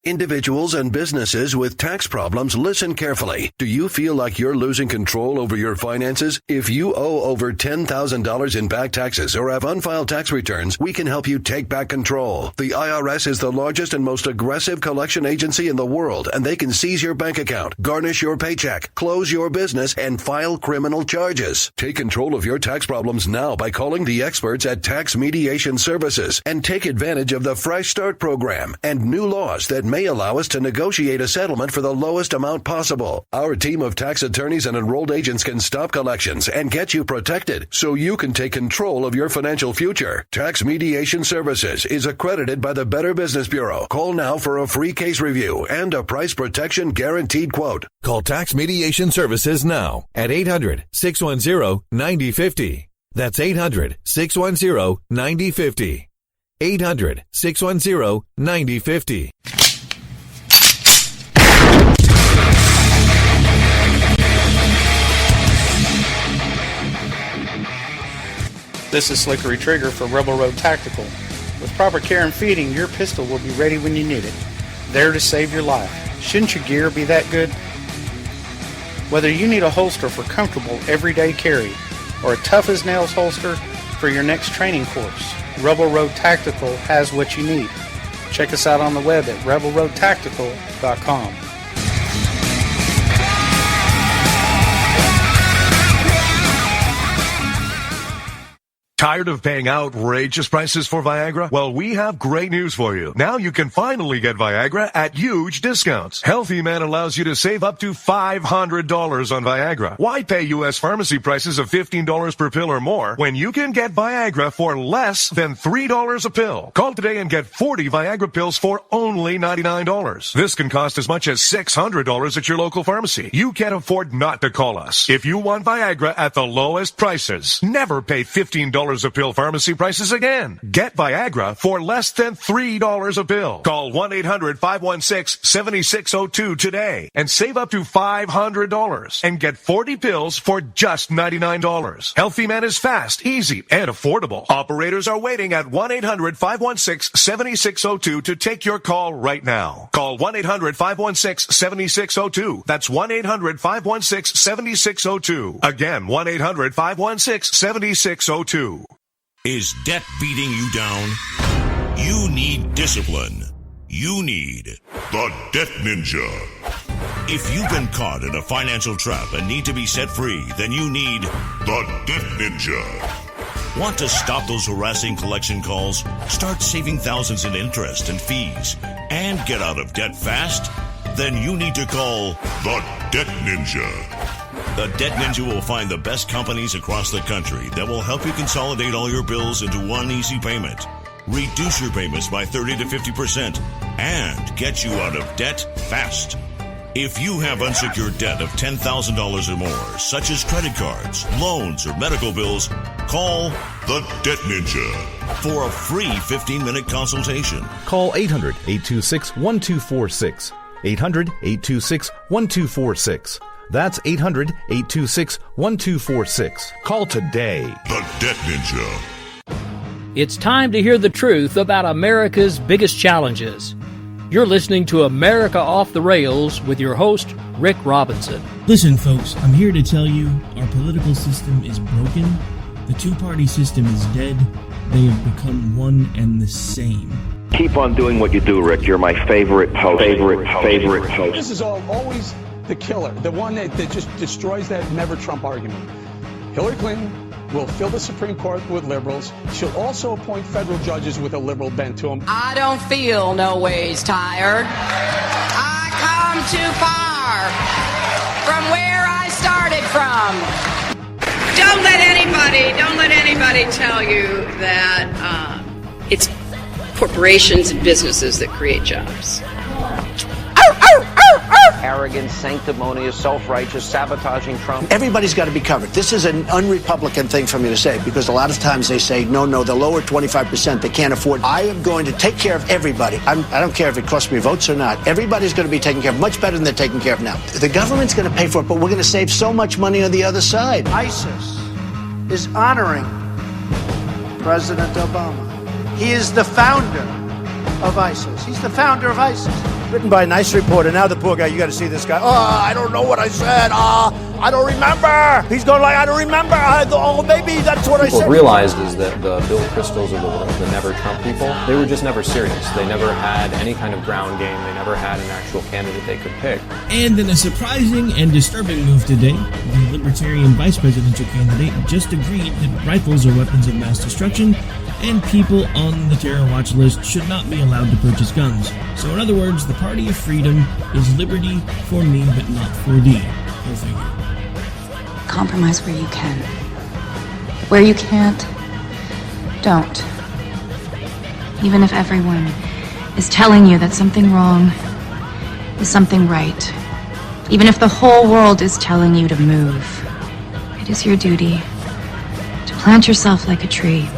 Individuals and businesses with tax problems, listen carefully. Do you feel like you're losing control over your finances? If you owe over $10,000 in back taxes or have unfiled tax returns, we can help you take back control. The IRS is the largest and most aggressive collection agency in the world, and they can seize your bank account, garnish your paycheck, close your business, and file criminal charges. Take control of your tax problems now by calling the experts at Tax Mediation Services and take advantage of the Fresh Start program and new laws that may allow us to negotiate a settlement for the lowest amount possible. Our team of tax attorneys and enrolled agents can stop collections and get you protected so you can take control of your financial future. Tax Mediation Services is accredited by the Better Business Bureau. Call now for a free case review and a price protection guaranteed quote. Call Tax Mediation Services now at 800-610-9050. That's 800-610-9050. 800-610-9050. This is Slickery Trigger for Rebel Road Tactical. With proper care and feeding, your pistol will be ready when you need it. There to save your life. Shouldn't your gear be that good? Whether you need a holster for comfortable everyday carry or a tough-as-nails holster for your next training course, Rebel Road Tactical has what you need. Check us out on the web at rebelroadtactical.com. Tired of paying outrageous prices for Viagra? Well, we have great news for you. Now you can finally get Viagra at huge discounts. Healthy Man allows you to save up to $500 on Viagra. Why pay U.S. pharmacy prices of $15 per pill or more when you can get Viagra for less than $3 a pill? Call today and get 40 Viagra pills for only $99. This can cost as much as $600 at your local pharmacy. You can't afford not to call us. If you want Viagra at the lowest prices, never pay $15 a pill pharmacy prices again. Get Viagra for less than $3 a pill. Call 1-800-516-7602 today and save up to $500 and get 40 pills for just $99. Healthy Man is fast, easy, and affordable. Operators are waiting at 1-800-516-7602 to take your call right now. Call 1-800-516-7602. That's 1-800-516-7602. Again, 1-800-516-7602. Is debt beating you down? You need discipline. You need the Debt Ninja. If you've been caught in a financial trap and need to be set free, then you need the Debt Ninja. Want to stop those harassing collection calls, start saving thousands in interest and fees, and get out of debt fast? Then you need to call the Debt Ninja. The Debt Ninja will find the best companies across the country that will help you consolidate all your bills into one easy payment, reduce your payments by 30 to 50%, and get you out of debt fast. If you have unsecured debt of $10,000 or more, such as credit cards, loans, or medical bills, call the Debt Ninja for a free 15-minute consultation. Call 800-826-1246. 800-826-1246. That's 800-826-1246. Call today. The Debt Ninja. It's time to hear the truth about America's biggest challenges. You're listening to America Off the Rails with your host, Rick Robinson. Listen, folks, I'm here to tell you our political system is broken. The two-party system is dead. They have become one and the same. Keep on doing what you do, Rick. You're my favorite host. Favorite host. This is always the killer, the one that just destroys that never Trump argument. Hillary Clinton will fill the Supreme Court with liberals. She'll also appoint federal judges with a liberal bent to them. I don't feel no ways tired. I come too far from where I started from. Don't let anybody tell you that it's corporations and businesses that create jobs. Arrogant, sanctimonious, self-righteous, sabotaging Trump. Everybody's got to be covered. This is an un-Republican thing for me to say, because a lot of times they say, no, the lower 25%, they can't afford. I am going to take care of everybody. I don't care if it costs me votes or not. Everybody's going to be taken care of, much better than they're taken care of now. The government's going to pay for it, but we're going to save so much money on the other side. ISIS is honoring President Obama. He is the founder of ISIS. He's the founder of ISIS. written by a nice reporter. Now the poor guy, you got to see this guy. Oh, I don't know what I said. I don't remember. He's going like, I don't remember. Maybe that's what I said. What realized is that the Bill Kristols of the world, the Never Trump people, they were just never serious. They never had any kind of ground game. They never had an actual candidate they could pick. And in a surprising and disturbing move today, the Libertarian vice presidential candidate just agreed that rifles are weapons of mass destruction, and people on the terror watch list should not be allowed to purchase guns. So in other words, the party of freedom is liberty for me but not for thee. Go figure. Compromise where you can. Where you can't, don't. Even if everyone is telling you that something wrong is something right. Even if the whole world is telling you to move, it is your duty to plant yourself like a tree.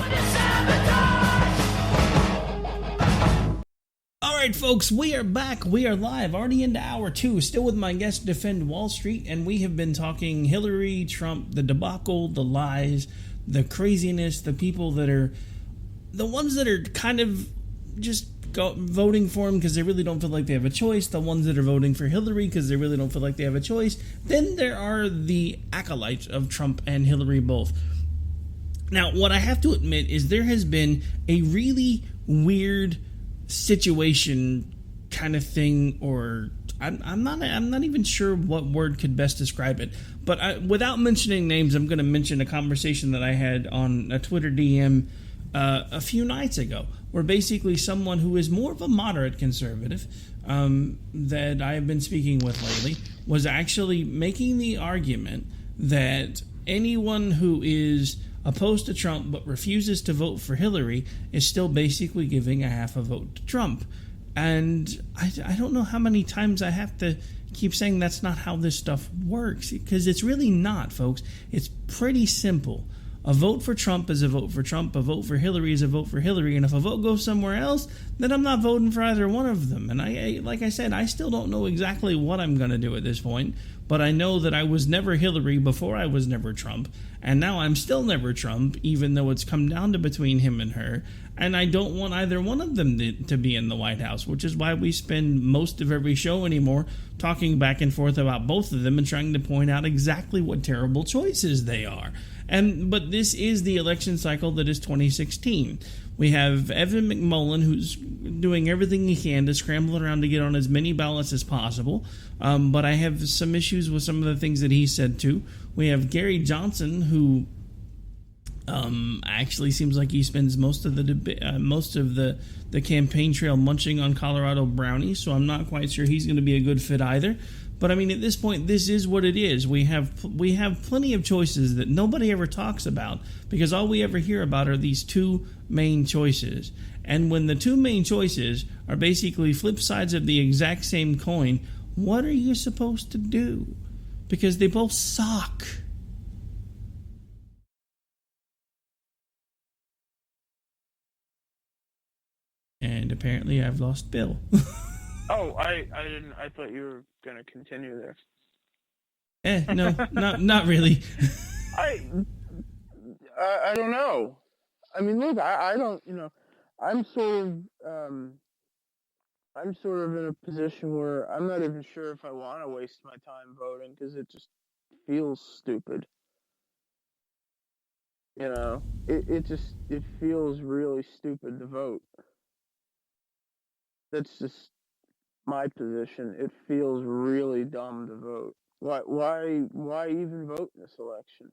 Alright folks, we are back, we are live, already into hour 2, still with my guest Defend Wall Street, and we have been talking Hillary, Trump, the debacle, the lies, the craziness, the people that are, the ones that are kind of just voting for him because they really don't feel like they have a choice, the ones that are voting for Hillary because they really don't feel like they have a choice, then there are the acolytes of Trump and Hillary both. Now, what I have to admit is there has been a really weird situation kind of thing, or I'm not even sure what word could best describe it, but without mentioning names, I'm going to mention a conversation that I had on a Twitter DM a few nights ago, where basically someone who is more of a moderate conservative that I have been speaking with lately was actually making the argument that anyone who is opposed to Trump but refuses to vote for Hillary is still basically giving a half a vote to Trump. And I don't know how many times I have to keep saying that's not how this stuff works, because it's really not, folks. It's pretty simple. A vote for Trump is a vote for Trump. A vote for Hillary is a vote for Hillary. And if a vote goes somewhere else, then I'm not voting for either one of them. And I like I said, I still don't know exactly what I'm going to do at this point. But I know that I was never Hillary before I was never Trump. And now I'm still never Trump, even though it's come down to between him and her. And I don't want either one of them to be in the White House, which is why we spend most of every show anymore talking back and forth about both of them and trying to point out exactly what terrible choices they are. But this is the election cycle that is 2016. We have Evan McMullin, who's doing everything he can to scramble around to get on as many ballots as possible. But I have some issues with some of the things that he said too. We have Gary Johnson, who actually seems like he spends most of the campaign trail munching on Colorado brownies. So I'm not quite sure he's going to be a good fit either. But I mean, at this point, this is what it is. We have plenty of choices that nobody ever talks about, because all we ever hear about are these two main choices. And when the two main choices are basically flip sides of the exact same coin, what are you supposed to do? Because they both suck. And apparently I've lost Bill. Oh, I didn't. I thought you were gonna continue there. No, not really. I don't know. I mean, look, I don't. You know, I'm sort of in a position where I'm not even sure if I want to waste my time voting, because it just feels stupid. You know, it feels really stupid to vote. That's just my position. It feels really dumb to vote. Why even vote in this election?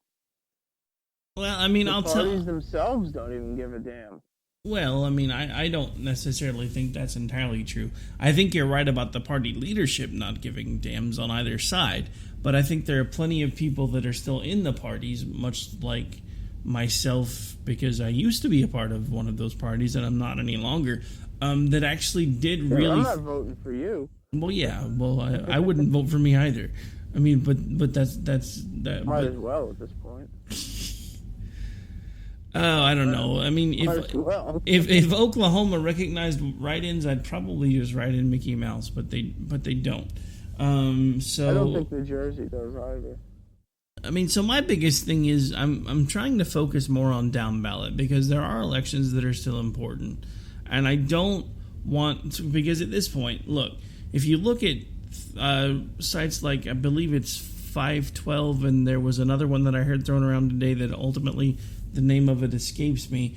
Well, I mean, the parties themselves don't even give a damn. Well, I mean, I don't necessarily think that's entirely true. I think you're right about the party leadership not giving damns on either side, but I think there are plenty of people that are still in the parties, much like myself, because I used to be a part of one of those parties and I'm not any longer, that actually did really... I'm not voting for you. Well, yeah. Well, I wouldn't vote for me either. I mean, but that's that. Might as well at this point. Oh, I don't know. I mean, if Oklahoma recognized write-ins, I'd probably just write in Mickey Mouse, but they don't. So I don't think New Jersey does either. I mean, so my biggest thing is I'm trying to focus more on down ballot, because there are elections that are still important. And I don't want to, because at this point, look, If you look at sites like, I believe it's 512, and there was another one that I heard thrown around today that ultimately the name of it escapes me.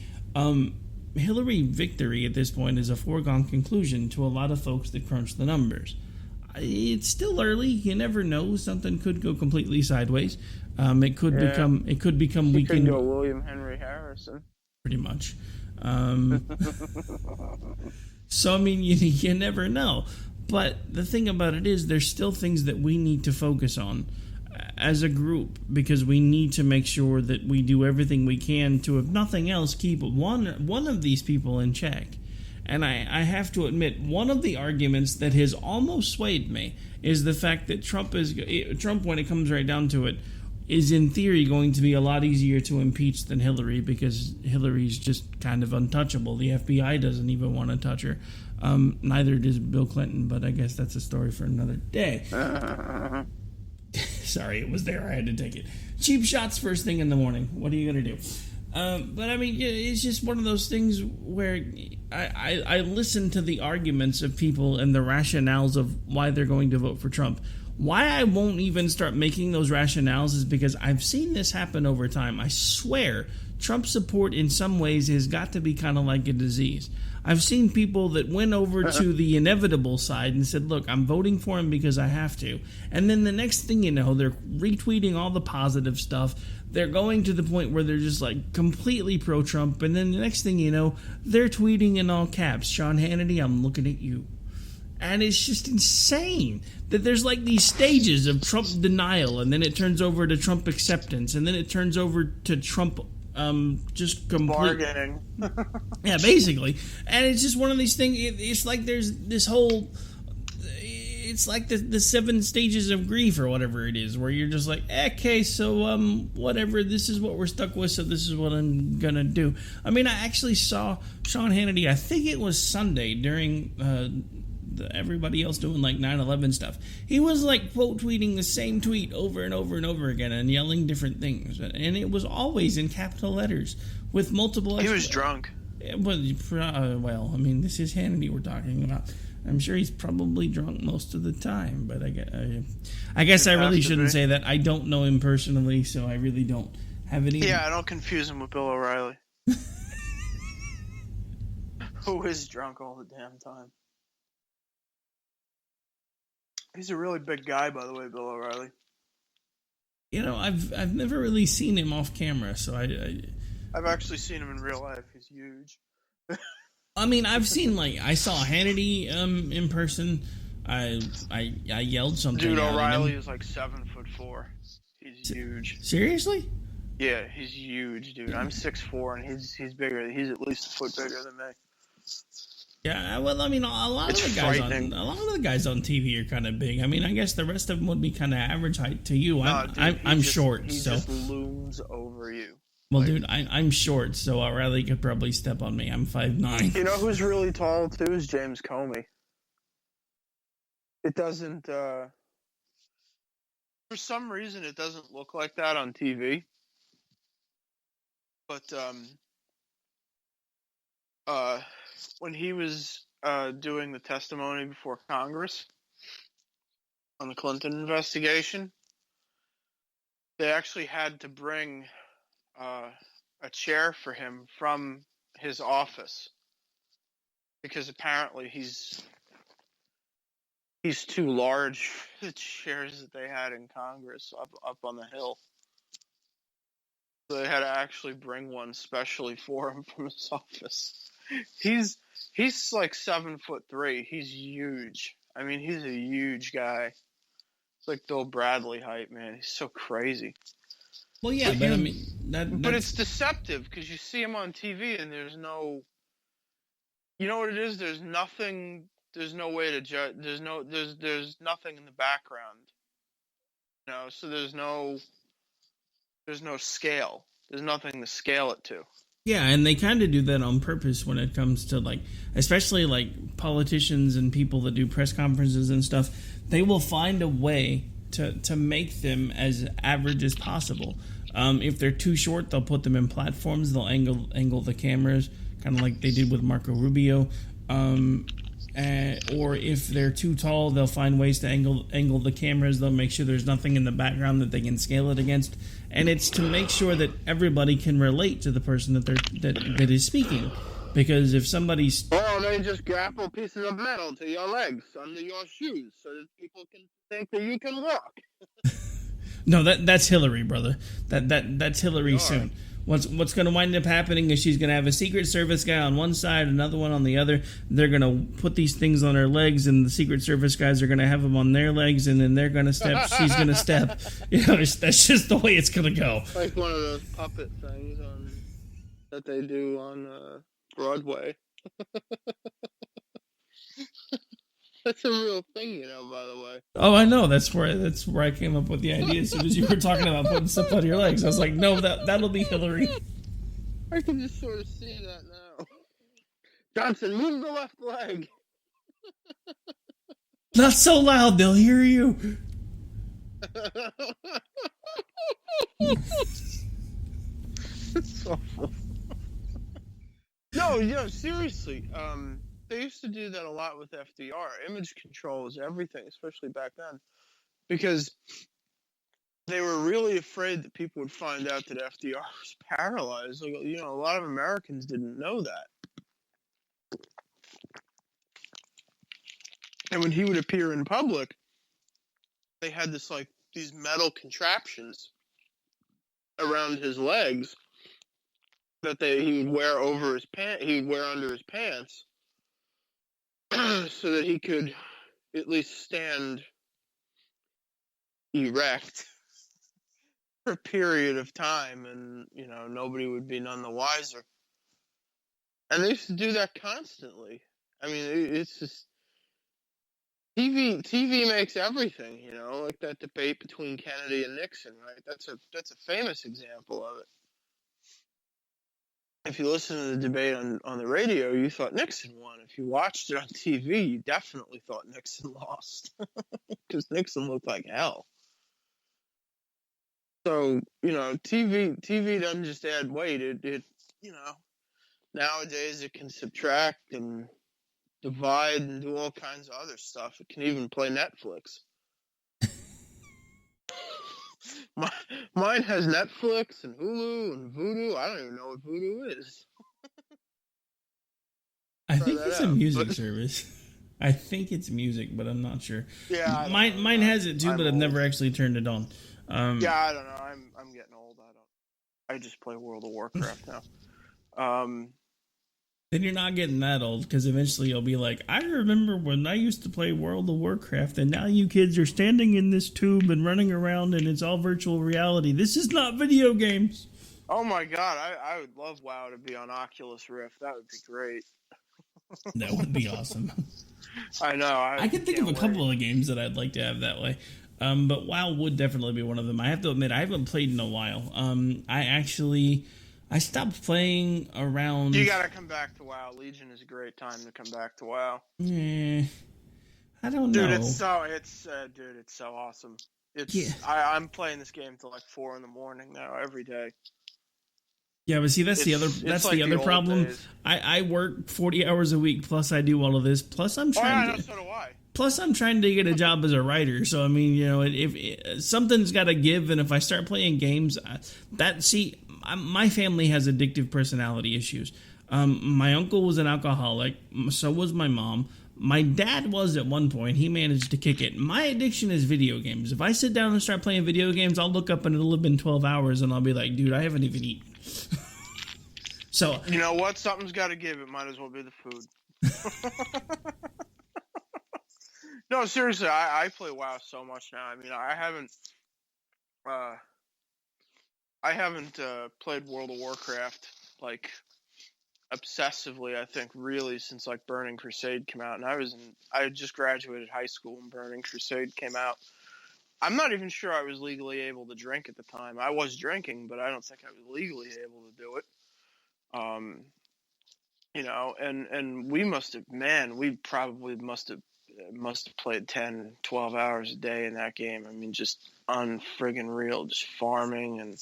Hillary victory at this point is a foregone conclusion to a lot of folks that crunch the numbers. It's still early. You never know. Something could go completely sideways. It could become He weakened. could go William Henry Harrison. Pretty much. So, I mean, you never know. But the thing about it is there's still things that we need to focus on as a group, because we need to make sure that we do everything we can to, if nothing else, keep one of these people in check. And I have to admit, one of the arguments that has almost swayed me is the fact that Trump, when it comes right down to it, is in theory going to be a lot easier to impeach than Hillary, because Hillary's just kind of untouchable. The FBI doesn't even want to touch her. Neither does Bill Clinton, but I guess that's a story for another day. Sorry, it was there. I had to take it. Cheap shots first thing in the morning. What are you going to do? But, I mean, it's just one of those things where I listen to the arguments of people and the rationales of why they're going to vote for Trump. Why I won't even start making those rationales is because I've seen this happen over time. I swear, Trump support in some ways has got to be kind of like a disease. I've seen people that went over to the inevitable side and said, look, I'm voting for him because I have to. And then the next thing you know, they're retweeting all the positive stuff. They're going to the point where they're just like completely pro-Trump. And then the next thing you know, they're tweeting in all caps, Sean Hannity, I'm looking at you. And it's just insane that there's like these stages of Trump denial, and then it turns over to Trump acceptance, and then it turns over to Trump just complete bargaining. Yeah, basically. And it's just one of these things. It's like there's this whole. It's like the 7 stages of grief or whatever it is, where you're just like, okay, so whatever. This is what we're stuck with, so this is what I'm gonna do. I mean, I actually saw Sean Hannity. I think it was Sunday during. Everybody else doing like 9/11 stuff. He was like quote tweeting the same tweet over and over and over again and yelling different things, and it was always in capital letters with multiple. He was drunk. Well, I mean, this is Hannity we're talking about. I'm sure he's probably drunk most of the time, but I guess I really shouldn't say that. I don't know him personally, so I really don't have any. Yeah, I don't confuse him with Bill O'Reilly, who is drunk all the damn time. He's a really big guy, by the way, Bill O'Reilly. You know, I've never really seen him off camera, so I've actually seen him in real life. He's huge. I mean, I've seen I saw Hannity in person. I yelled something. Dude, out O'Reilly is like 7'4". He's huge. Seriously? Yeah, he's huge, dude. I'm 6'4", and he's bigger. He's at least a foot bigger than me. Yeah, well, I mean, a lot of the guys on TV are kind of big. I mean, I guess the rest of them would be kind of average height to you. I'm short, he so just looms over you. Well, dude, I'm short, so O'Reilly could probably step on me. I'm 5'9". You know who's really tall too is James Comey. It doesn't. For some reason, it doesn't look like that on TV. But when he was doing the testimony before Congress on the Clinton investigation, they actually had to bring a chair for him from his office because apparently he's too large for the chairs that they had in Congress up on the Hill. So they had to actually bring one specially for him from his office. He's like 7'3". He's huge. I mean, he's a huge guy. It's like Bill Bradley height, man. He's so crazy. Well, yeah, but I mean, but it's deceptive because you see him on TV and there's no. You know what it is? There's nothing. There's no way to judge. There's nothing in the background. You know, so there's no scale. There's nothing to scale it to. Yeah, and they kind of do that on purpose when it comes to especially politicians and people that do press conferences and stuff. They will find a way to make them as average as possible. If they're too short, they'll put them in platforms. They'll angle the cameras, kind of like they did with Marco Rubio. or if they're too tall, they'll find ways to angle the cameras. They'll make sure there's nothing in the background that they can scale it against, and it's to make sure that everybody can relate to the person that is speaking. Because if somebody's they just grapple pieces of metal to your legs under your shoes so that people can think that you can walk. No, that's Hillary, brother. That's Hillary soon. What's going to wind up happening is she's going to have a Secret Service guy on one side, another one on the other. They're going to put these things on her legs, and the Secret Service guys are going to have them on their legs, and then they're going to step. She's going to step. That's just the way it's going to go. Like one of those puppet things that they do on Broadway. That's a real thing, by the way. Oh, I know. That's where I came up with the idea as soon as you were talking about putting stuff on your legs. I was like, no, that'll be Hillary. I can just sort of see that now. Johnson, move the left leg. Not so loud, they'll hear you. It's awful. No, seriously. They used to do that a lot with FDR. Image control is everything, especially back then, because they were really afraid that people would find out that FDR was paralyzed. Like, a lot of Americans didn't know that. And when he would appear in public, they had these metal contraptions around his legs that he would wear over his pants. He would wear under his pants. So that he could at least stand erect for a period of time, and nobody would be none the wiser. And they used to do that constantly. I mean, it's just TV makes everything. Like that debate between Kennedy and Nixon, right? That's a famous example of it. If you listen to the debate on the radio, you thought Nixon won. If you watched it on TV, you definitely thought Nixon lost. Because Nixon looked like hell. So, TV doesn't just add weight. It nowadays it can subtract and divide and do all kinds of other stuff. It can even play Netflix. Mine has Netflix and Hulu and Vudu. I don't even know what Vudu is. I think it's a music service. I think it's music, but I'm not sure. Yeah, mine has it too, but I've never actually turned it on. Yeah, I don't know. I'm getting old. I just play World of Warcraft now. Then you're not getting that old, because eventually you'll be like, I remember when I used to play World of Warcraft, and now you kids are standing in this tube and running around, and it's all virtual reality. This is not video games. Oh my god, I would love WoW to be on Oculus Rift. That would be great. That would be awesome. I know. I can think of a couple of games that I'd like to have that way. But WoW would definitely be one of them. I have to admit, I haven't played in a while. I stopped playing around... You gotta come back to WoW. Legion is a great time to come back to WoW. I don't know. Dude, it's so awesome. I'm playing this game till 4 in the morning now, every day. Yeah, but see, that's the other problem. I work 40 hours a week, plus I do all of this, plus I'm trying so do I. Plus, I'm trying to get a job as a writer, so I mean, if something's got to give, and if I start playing games, my family has addictive personality issues. My uncle was an alcoholic, so was my mom. My dad was at one point. He managed to kick it. My addiction is video games. If I sit down and start playing video games, I'll look up and it'll have been 12 hours, and I'll be like, dude, I haven't even eaten. So you know what? Something's got to give. It might as well be the food. No, seriously, I play WoW so much now. I mean, I haven't played World of Warcraft obsessively, I think, really since Burning Crusade came out, and I had just graduated high school and Burning Crusade came out. I'm not even sure I was legally able to drink at the time. I was drinking, but I don't think I was legally able to do it. And we probably must have played 10, 12 hours a day in that game. I mean, just unfriggin' real, just farming and,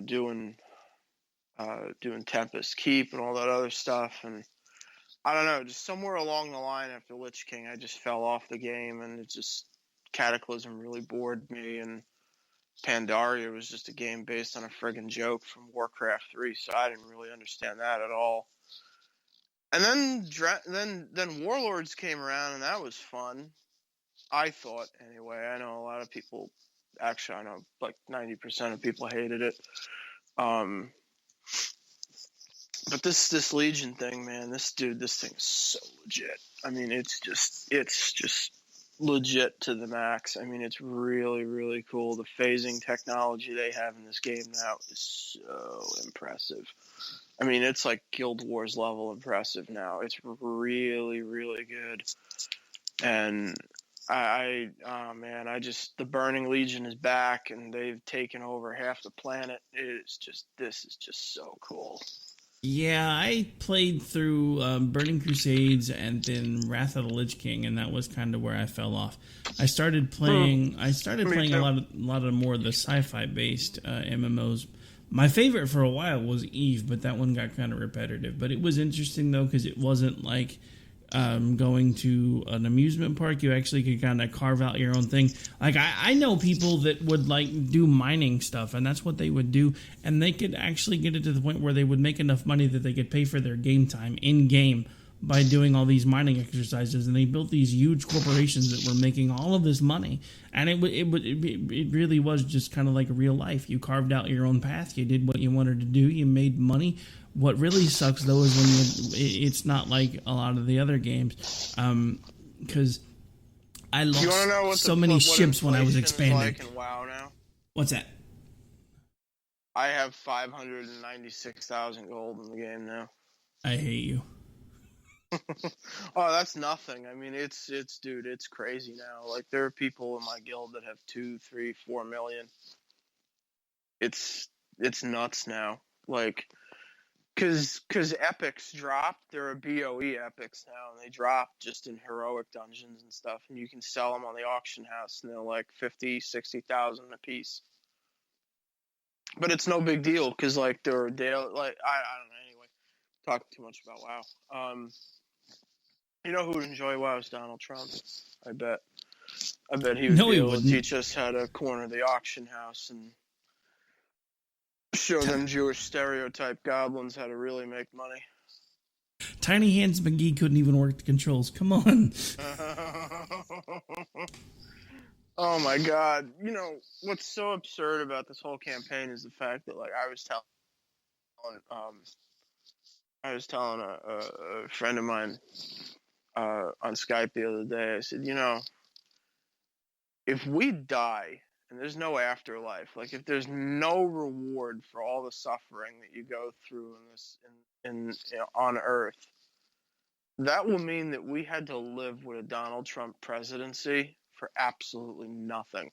doing Tempest Keep and all that other stuff. And I don't know, just somewhere along the line after Lich King, I just fell off the game, and it just Cataclysm really bored me, and Pandaria was just a game based on a friggin' joke from Warcraft 3, so I didn't really understand that at all. And then Warlords came around, and that was fun. I thought, anyway. I know a lot of people, actually, I know like 90% of people hated it. But this Legion thing, man, this thing is so legit. I mean, it's just legit to the max. I mean, it's really, really cool. The phasing technology they have in this game now is so impressive. I mean, it's like Guild Wars level impressive now. It's really, really good. And the Burning Legion is back, and they've taken over half the planet. This is just so cool. Yeah, I played through Burning Crusades and then Wrath of the Lich King, and that was kind of where I fell off. I started playing a lot of more of the sci-fi based MMOs. My favorite for a while was Eve, but that one got kind of repetitive. But it was interesting though, because it wasn't like going to an amusement park. You actually could kind of carve out your own thing. Like I know people that would like do mining stuff, and that's what they would do, and they could actually get it to the point where they would make enough money that they could pay for their game time in game by doing all these mining exercises. And they built these huge corporations that were making all of this money, and it really was just kind of like real life. You carved out your own path. You did what you wanted to do. You made money. What really sucks, though, is when it's not like a lot of the other games, because I lost so many ships when I was expanding. Like in WoW now? What's that? I have 596,000 gold in the game now. I hate you. Oh, that's nothing. I mean, it's crazy now. Like, there are people in my guild that have 2, 3, 4 million. It's nuts now. Like, Cause epics dropped. There are BOE epics now, and they drop just in heroic dungeons and stuff, and you can sell them on the auction house, and they're like 50, 60,000 a piece. But it's no big deal, because like they're daily. Like I don't know. Anyway, talking too much about WoW. You know who would enjoy WoW is Donald Trump. I bet he would be able to teach us how to corner the auction house and show them Jewish stereotype goblins how to really make money. Tiny Hands McGee couldn't even work the controls. Come on. Oh my God. You know, what's so absurd about this whole campaign is the fact that, like, I was telling a friend of mine on Skype the other day, I said, you know, if we die and there's no afterlife, like if there's no reward for all the suffering that you go through on Earth, that will mean that we had to live with a Donald Trump presidency for absolutely nothing.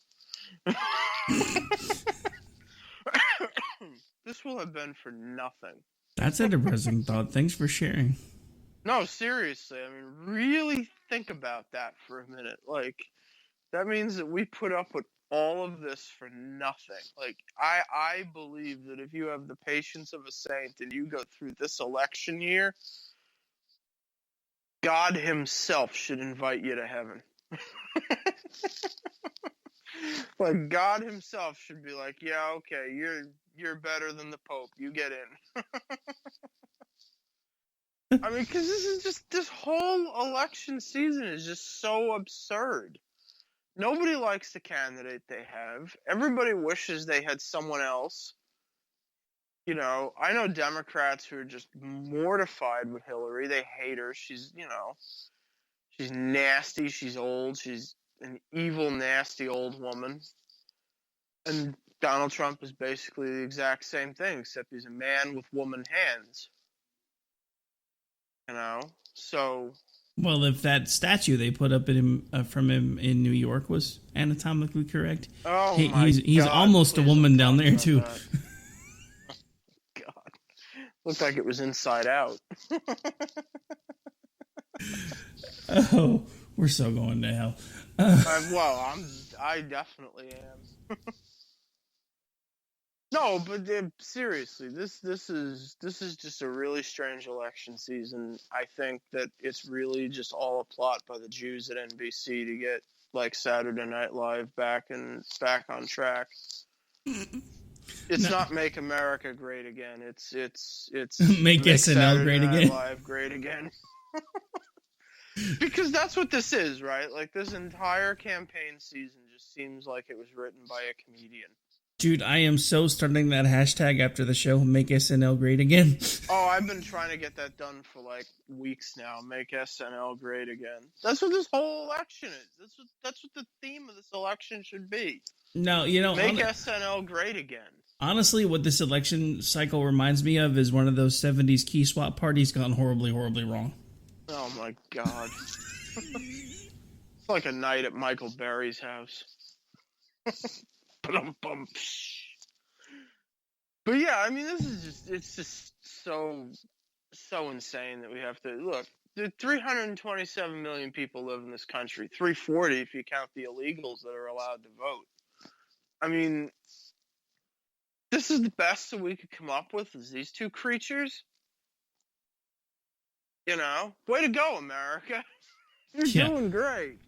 This will have been for nothing. That's a depressing thought. Thanks for sharing. No, seriously. I mean, really think about that for a minute. Like, that means that we put up with all of this for nothing. Like, I believe that if you have the patience of a saint and you go through this election year, God himself should invite you to heaven. Like, God himself should be like, yeah, okay, you're better than the Pope. You get in. I mean, because this whole election season is just so absurd. Nobody likes the candidate they have. Everybody wishes they had someone else. You know, I know Democrats who are just mortified with Hillary. They hate her. She's nasty. She's old. She's an evil, nasty old woman. And Donald Trump is basically the exact same thing, except he's a man with woman hands. You know? So... Well, if that statue they put up from him in New York was anatomically correct, he's almost a woman down there too. God, looked like it was inside out. Oh, we're so going to hell. I definitely am. No, but seriously, this is just a really strange election season. I think that it's really just all a plot by the Jews at NBC to get like Saturday Night Live back on track. It's not Make America Great Again. It's Make SNL Saturday great Night again. Live great again. Because that's what this is, right? Like this entire campaign season just seems like it was written by a comedian. Dude, I am so starting that hashtag after the show, Make SNL Great Again. Oh, I've been trying to get that done for like weeks now. Make SNL great again. That's what this whole election is. That's what the theme of this election should be. No, Make SNL great again. Honestly, what this election cycle reminds me of is one of those 70s key swap parties gone horribly, horribly wrong. Oh my god. It's like a night at Michael Berry's house. But yeah, I mean, it's just so insane that we have to look. 327 million people live in this country. 340 if you count the illegals that are allowed to vote. I mean, this is the best that we could come up with is these two creatures. Way to go, America. You're doing great.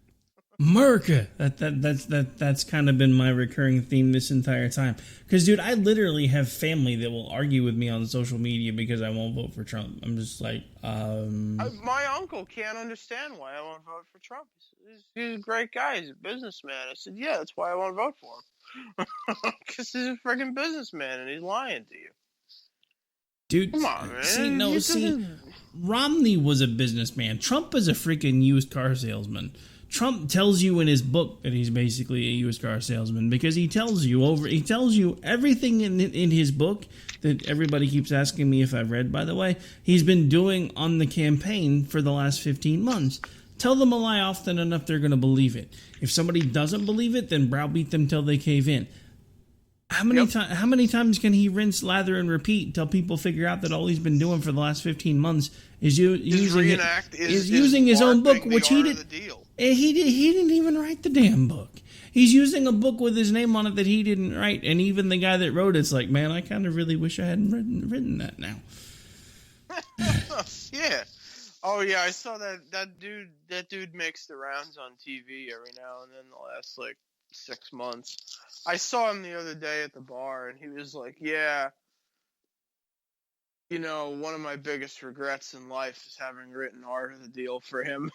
America. That's kind of been my recurring theme this entire time. Because, dude, I literally have family that will argue with me on social media because I won't vote for Trump. I'm just like, my uncle can't understand why I won't vote for Trump. He's a great guy. He's a businessman. I said, yeah, that's why I won't vote for him. Because he's a freaking businessman and he's lying to you. Dude, come on, man. Romney was a businessman. Trump is a freaking used car salesman. Trump tells you in his book that he's basically a used car salesman because he tells you everything in his book that everybody keeps asking me if I've read, by the way, he's been doing on the campaign for the last 15 months. Tell them a lie often enough, they're going to believe it. If somebody doesn't believe it, then browbeat them till they cave in. How many times can he rinse, lather, and repeat until people figure out that all he's been doing for the last 15 months is using his own book, which he did. He didn't even write the damn book. He's using a book with his name on it that he didn't write, and even the guy that wrote it's like, man, I kind of really wish I hadn't written that now. Yeah. Oh yeah, I saw that dude. That dude makes the rounds on TV every now and then. The last 6 months, I saw him the other day at the bar, and he was like, "Yeah, one of my biggest regrets in life is having written Art of the Deal for him."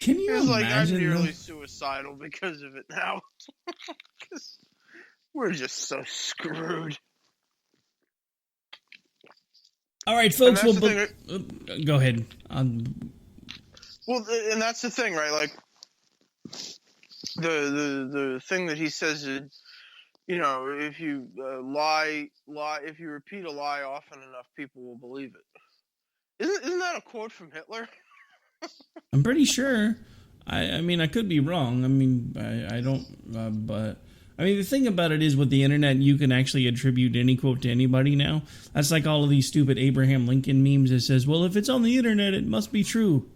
Can you imagine? I'm nearly suicidal because of it now. Because we're just so screwed. All right, folks. Go ahead. Well, and that's the thing, right? Like the thing that he says is, if you if you repeat a lie often enough, people will believe it. Isn't that a quote from Hitler? I'm pretty sure. I mean, I could be wrong. I mean, I don't. But I mean, the thing about it is, with the internet, you can actually attribute any quote to anybody now. That's like all of these stupid Abraham Lincoln memes that says, "Well, if it's on the internet, it must be true."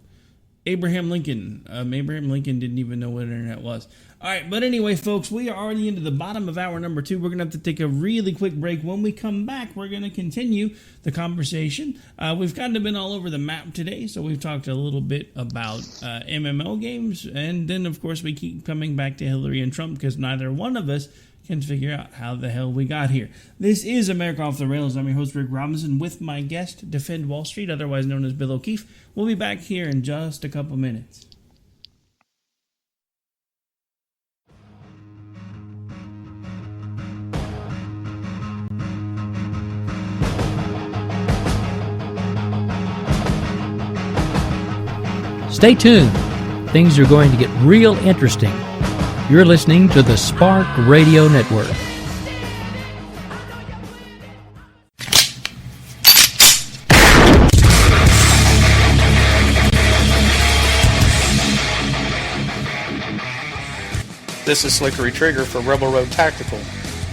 Abraham Lincoln didn't even know what internet was. All right, but anyway, folks, we are already into the bottom of hour number 2. We're going to have to take a really quick break. When we come back, we're going to continue the conversation. We've kind of been all over the map today, so we've talked a little bit about MMO games, and then, of course, we keep coming back to Hillary and Trump because neither one of us can figure out how the hell we got here. This is America Off the Rails. I'm your host, Rick Robinson, with my guest, Defend Wall Street, otherwise known as Bill O'Keefe. We'll be back here in just a couple minutes. Stay tuned. Things are going to get real interesting. You're listening to the Spark Radio Network. This is Slickery Trigger for Rebel Road Tactical.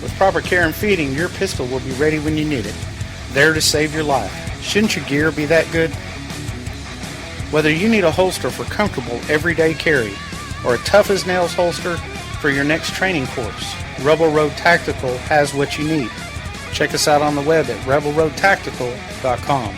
With proper care and feeding, your pistol will be ready when you need it. There to save your life. Shouldn't your gear be that good? Whether you need a holster for comfortable everyday carry or a tough-as-nails holster, for your next training course. Rebel Road Tactical has what you need. Check us out on the web at rebelroadtactical.com.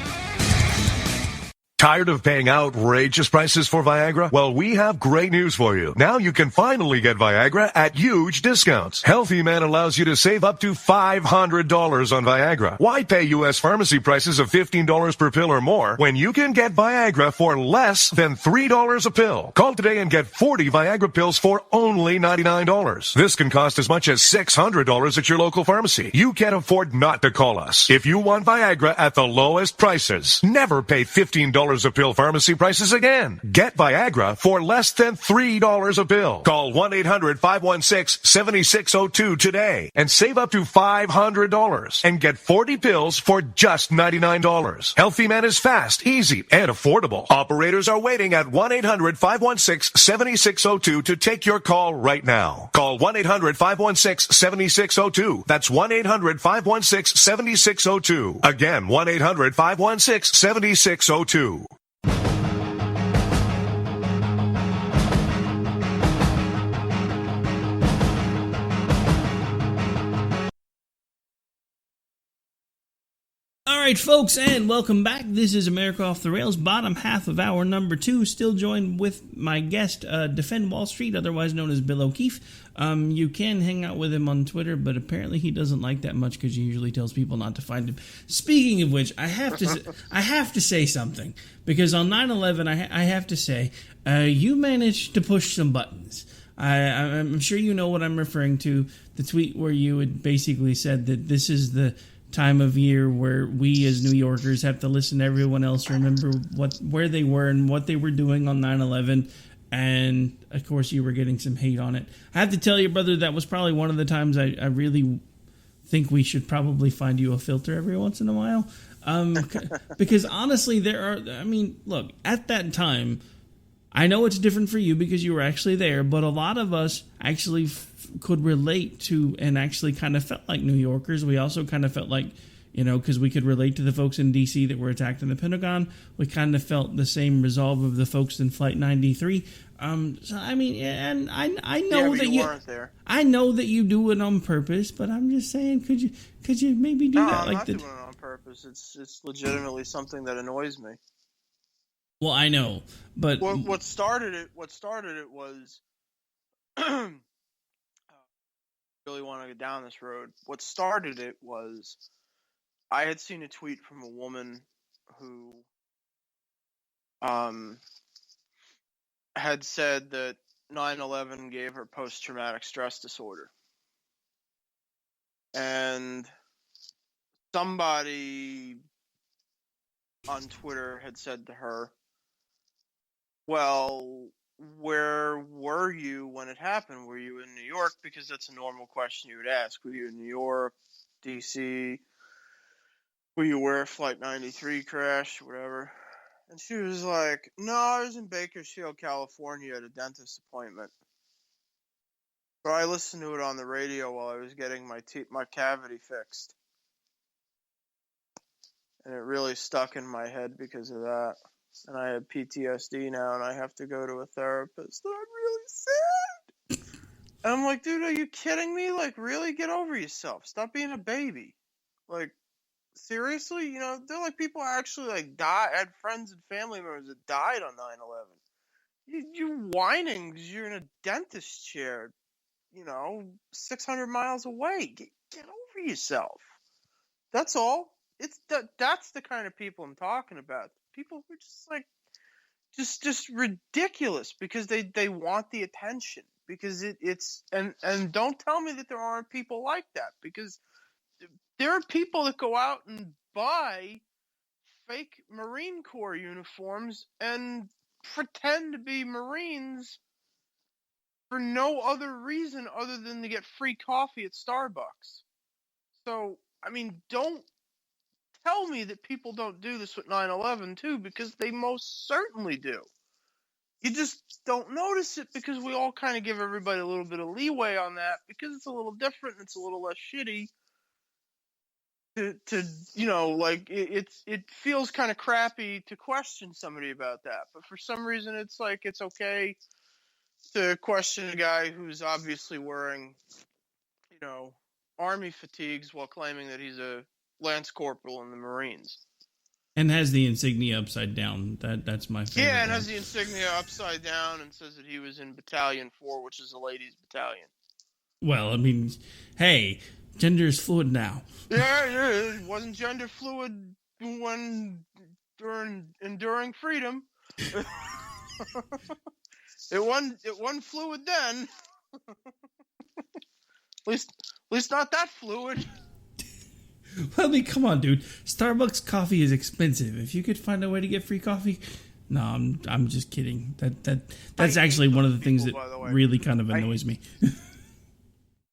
Tired of paying outrageous prices for Viagra? Well, we have great news for you. Now you can finally get Viagra at huge discounts. Healthy Man allows you to save up to $500 on Viagra. Why pay U.S. pharmacy prices of $15 per pill or more when you can get Viagra for less than $3 a pill? Call today and get 40 Viagra pills for only $99. This can cost as much as $600 at your local pharmacy. You can't afford not to call us. If you want Viagra at the lowest prices, never pay $15 a pill pharmacy prices again. Get Viagra for less than $3 a pill. Call 1-800-516-7602 today and save up to $500 and get 40 pills for just $99. Healthy Man is fast, easy, and affordable. Operators are waiting at 1-800-516-7602 to take your call right now. Call 1-800-516-7602. That's 1-800-516-7602. Again, 1-800-516-7602. All right, folks, and welcome back. This is America Off the Rails, bottom half of hour number 2. Still joined with my guest, Defend Wall Street, otherwise known as Bill O'Keefe. You can hang out with him on Twitter, but apparently he doesn't like that much because he usually tells people not to find him. Speaking of which, I have to say something, because on 9/11, I have to say, you managed to push some buttons. I'm sure you know what I'm referring to. The tweet where you had basically said that this is the time of year where we as New Yorkers have to listen to everyone else, remember where they were and what they were doing on 9/11, and of course you were getting some hate on it. I have to tell you, brother, that was probably one of the times I really think we should probably find you a filter every once in a while, because honestly look, at that time, I know it's different for you because you were actually there, but a lot of us actually could relate to and actually kind of felt like New Yorkers. We also kind of felt like, because we could relate to the folks in D.C. that were attacked in the Pentagon. We kind of felt the same resolve of the folks in Flight 93. And I know that you weren't there. I know that you do it on purpose, but I'm just saying, could you maybe do that? I'm not doing it on purpose. It's legitimately something that annoys me. Well, I know, but what started it was really want to go down this road. What started it was I had seen a tweet from a woman who had said that 9/11 gave her post-traumatic stress disorder. And somebody on Twitter had said to her, well, where were you when it happened? Were you in New York? Because that's a normal question you would ask. Were you in New York, D.C.? Were you where Flight 93 crashed, whatever? And she was like, no, I was in Bakersfield, California at a dentist appointment. But I listened to it on the radio while I was getting my cavity fixed. And it really stuck in my head because of that. And I have PTSD now, and I have to go to a therapist. And I'm really sad. And I'm like, dude, are you kidding me? Like, really? Get over yourself. Stop being a baby. Like, seriously? They're like people who actually, had friends and family members that died on 9/11. You're whining because you're in a dentist chair, 600 miles away. Get over yourself. That's all. That's the kind of people I'm talking about. People who are just ridiculous because they want the attention, because it's and don't tell me that there aren't people like that, because there are people that go out and buy fake Marine Corps uniforms and pretend to be Marines for no other reason other than to get free coffee at Starbucks. So, don't tell me that people don't do this with 9/11 too, because they most certainly do. You just don't notice it because we all kind of give everybody a little bit of leeway on that because it's a little different and it's a little less shitty. It feels kind of crappy to question somebody about that, but for some reason it's like it's okay to question a guy who's obviously wearing, Army fatigues while claiming that he's a Lance Corporal in the Marines. And has the insignia upside down. That's my favorite. Yeah, and has the insignia upside down and says that he was in Battalion 4, which is a ladies' battalion. Well, I mean, hey, gender is fluid now. Yeah, it wasn't gender fluid when enduring freedom. It wasn't fluid then. At least not that fluid. Well, I mean, come on, dude. Starbucks coffee is expensive. If you could find a way to get free coffee, no, I'm just kidding. That's actually one of the things that really kind of annoys me.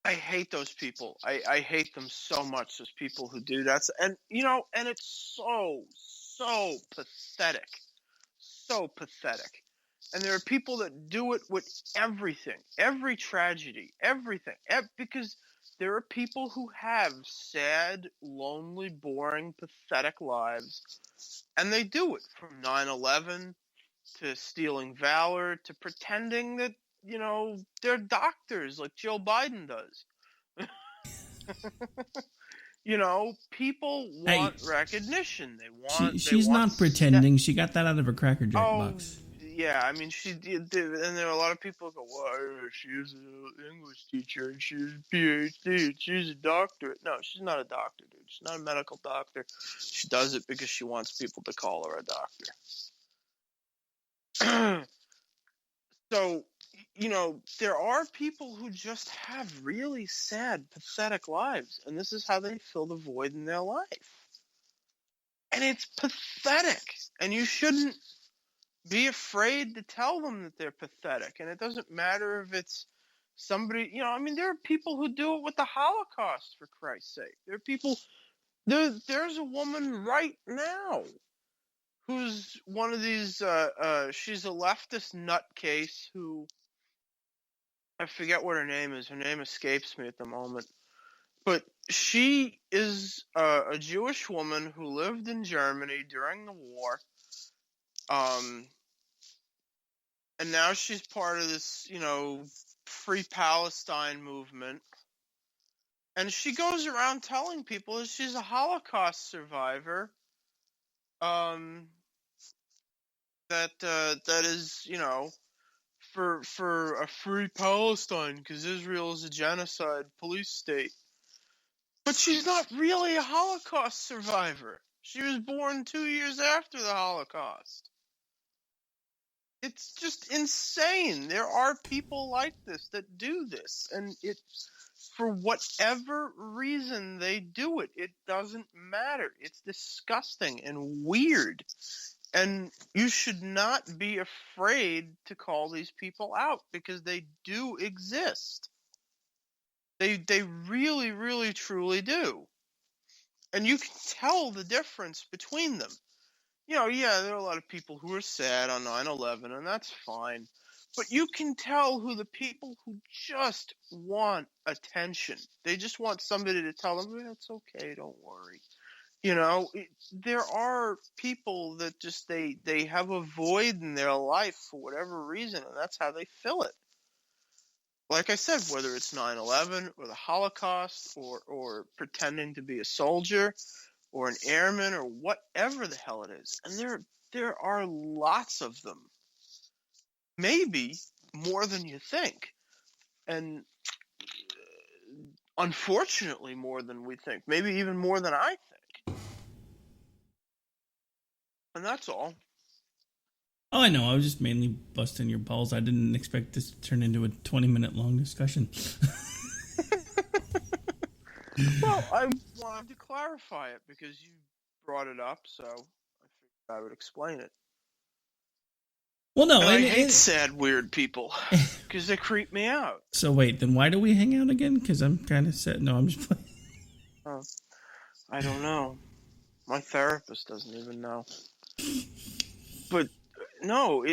I hate those people. I hate them so much. Those people who do that, and it's so pathetic, so pathetic. And there are people that do it with everything, every tragedy, everything, because there are people who have sad, lonely, boring, pathetic lives, and they do it from 9/11 to stealing valor to pretending that, they're doctors like Joe Biden does. People want recognition. They want. She's not pretending. She got that out of her Cracker Jack box. Yeah, I mean, she did, and there are a lot of people who go, well, she's an English teacher, and she's a PhD, and she's a doctorate. No, she's not a doctor, dude. She's not a medical doctor. She does it because she wants people to call her a doctor. So, there are people who just have really sad, pathetic lives, and this is how they fill the void in their life. And it's pathetic, and you shouldn't be afraid to tell them that they're pathetic. And it doesn't matter if it's somebody, there are people who do it with the Holocaust, for Christ's sake. There are people, there's a woman right now who's one of these, she's a leftist nutcase who, I forget what her name is. Her name escapes me at the moment. But she is a Jewish woman who lived in Germany during the war. And now she's part of this, Free Palestine movement. And she goes around telling people that she's a Holocaust survivor. That is, for a free Palestine, because Israel is a genocide police state. But she's not really a Holocaust survivor. She was born 2 years after the Holocaust. It's just insane. There are people like this that do this, and for whatever reason they do it. It doesn't matter. It's disgusting and weird, and you should not be afraid to call these people out because they do exist. They really, really, truly do, and you can tell the difference between them. There are a lot of people who are sad on 9/11, and that's fine. But you can tell who the people who just want attention. They just want somebody to tell them, it's okay, don't worry. There are people that just, they have a void in their life for whatever reason, and that's how they fill it. Like I said, whether it's 9/11 or the Holocaust or pretending to be a soldier or an airman, or whatever the hell it is. And there are lots of them. Maybe more than you think. And unfortunately more than we think. Maybe even more than I think. And that's all. Oh, I know. I was just mainly busting your balls. I didn't expect this to turn into a 20-minute long discussion. Well, I wanted to clarify it because you brought it up, so I figured I would explain it. Well, no, I hate sad, weird people because they creep me out. So wait, then why do we hang out again? Because I'm kind of sad. No, I'm just playing. I don't know. My therapist doesn't even know. But no,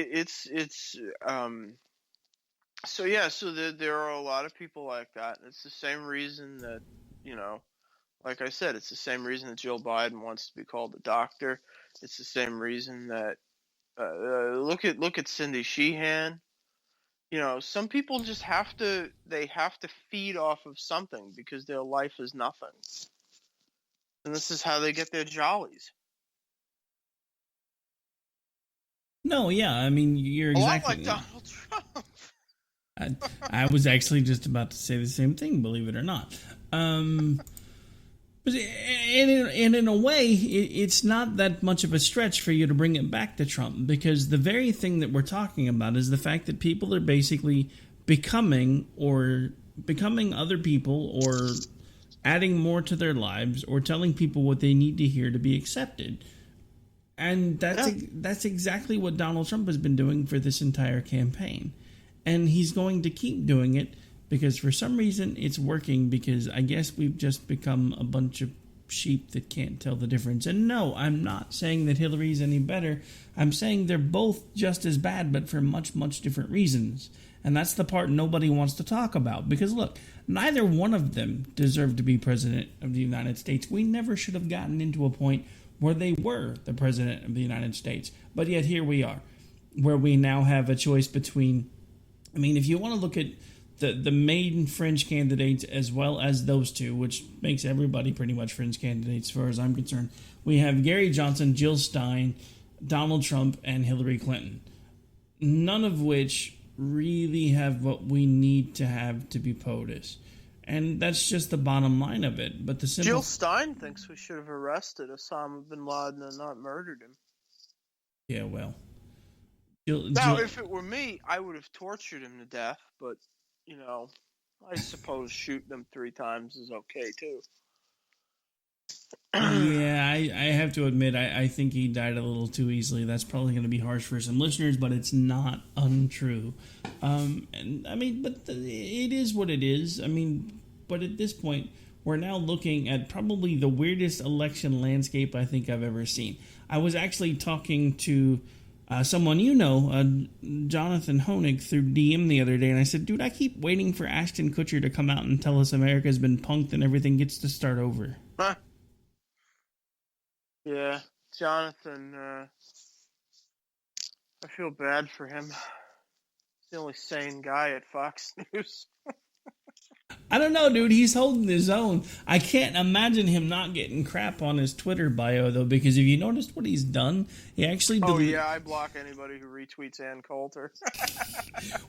so there are a lot of people like that. It's the same reason that, like I said, it's the same reason that Joe Biden wants to be called a doctor. It's the same reason that look at Cindy Sheehan. some people just have to feed off of something because their life is nothing. And this is how they get their jollies. No, yeah, I mean, you're exactly... A lot like Donald Trump. I was actually just about to say the same thing, believe it or not. But in a way, it's not that much of a stretch for you to bring it back to Trump, because the very thing that we're talking about is the fact that people are basically becoming other people, or adding more to their lives, or telling people what they need to hear to be accepted. And that's exactly what Donald Trump has been doing for this entire campaign. And he's going to keep doing it, because for some reason it's working, because I guess we've just become a bunch of sheep that can't tell the difference. And no, I'm not saying that Hillary's any better. I'm saying they're both just as bad, but for much, much different reasons. And that's the part nobody wants to talk about. Because look, neither one of them deserved to be president of the United States. We never should have gotten into a point where they were the president of the United States. But yet here we are, where we now have a choice between... I mean, if you want to look at the main fringe candidates as well as those two, which makes everybody pretty much fringe candidates as far as I'm concerned, we have Gary Johnson, Jill Stein, Donald Trump, and Hillary Clinton. None of which really have what we need to have to be POTUS. And that's just the bottom line of it. But the simple... Jill Stein thinks we should have arrested Osama bin Laden and not murdered him. Yeah, well... Now, if it were me, I would have tortured him to death, but, I suppose shooting him 3 times is okay, too. Yeah, I have to admit, I think he died a little too easily. That's probably going to be harsh for some listeners, but it's not untrue. And I mean, but it is what it is. I mean, but at this point, we're now looking at probably the weirdest election landscape I think I've ever seen. I was actually talking to... someone Jonathan Honig, through DM the other day, and I said, dude, I keep waiting for Ashton Kutcher to come out and tell us America's been punked and everything gets to start over. Huh. Yeah, Jonathan, I feel bad for him. He's the only sane guy at Fox News. I don't know, dude. He's holding his own. I can't imagine him not getting crap on his Twitter bio, though, because if you noticed what he's done, he actually... I block anybody who retweets Ann Coulter.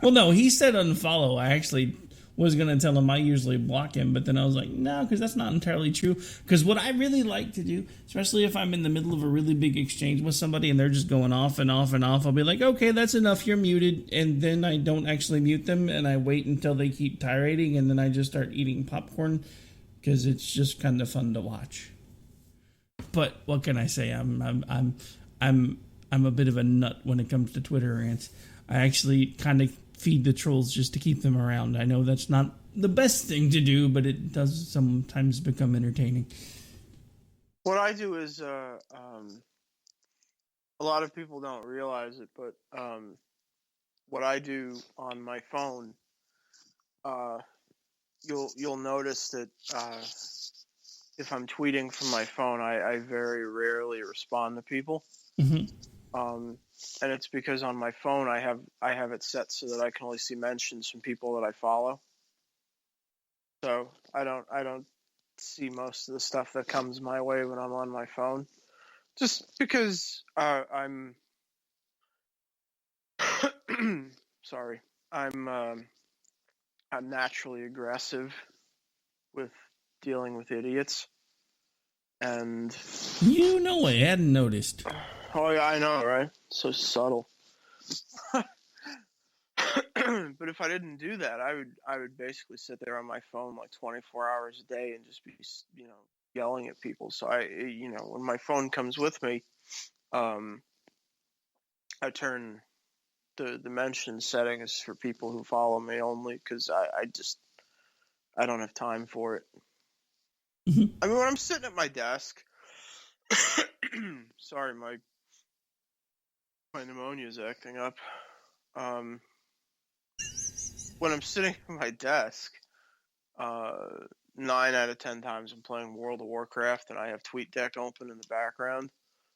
Well, no, he said unfollow. I actually was going to tell him I usually block him, but then I was like, no, because that's not entirely true. Because what I really like to do, especially if I'm in the middle of a really big exchange with somebody and they're just going off and off and off, I'll be like, okay, that's enough, you're muted. And then I don't actually mute them, and I wait until they keep tirading, and then I just start eating popcorn, because it's just kind of fun to watch. But what can I say? I'm a bit of a nut when it comes to Twitter rants. I actually kind of feed the trolls just to keep them around. I know that's not the best thing to do, but it does sometimes become entertaining. What I do is, a lot of people don't realize it, but what I do on my phone, you'll notice that if I'm tweeting from my phone, I very rarely respond to people. Mm-hmm. And it's because on my phone I have it set so that I can only see mentions from people that I follow. So I don't see most of the stuff that comes my way when I'm on my phone, just because I'm sorry, I'm naturally aggressive with dealing with idiots, and I hadn't noticed. Oh yeah, I know, right? So subtle. But if I didn't do that, I would basically sit there on my phone like 24 hours a day and just be, yelling at people. So when my phone comes with me, I turn the mention settings for people who follow me only, because I don't have time for it. Mm-hmm. I mean, when I'm sitting at my desk, sorry, my pneumonia is acting up. When I'm sitting at my desk, 9 out of 10 times I'm playing World of Warcraft and I have TweetDeck open in the background.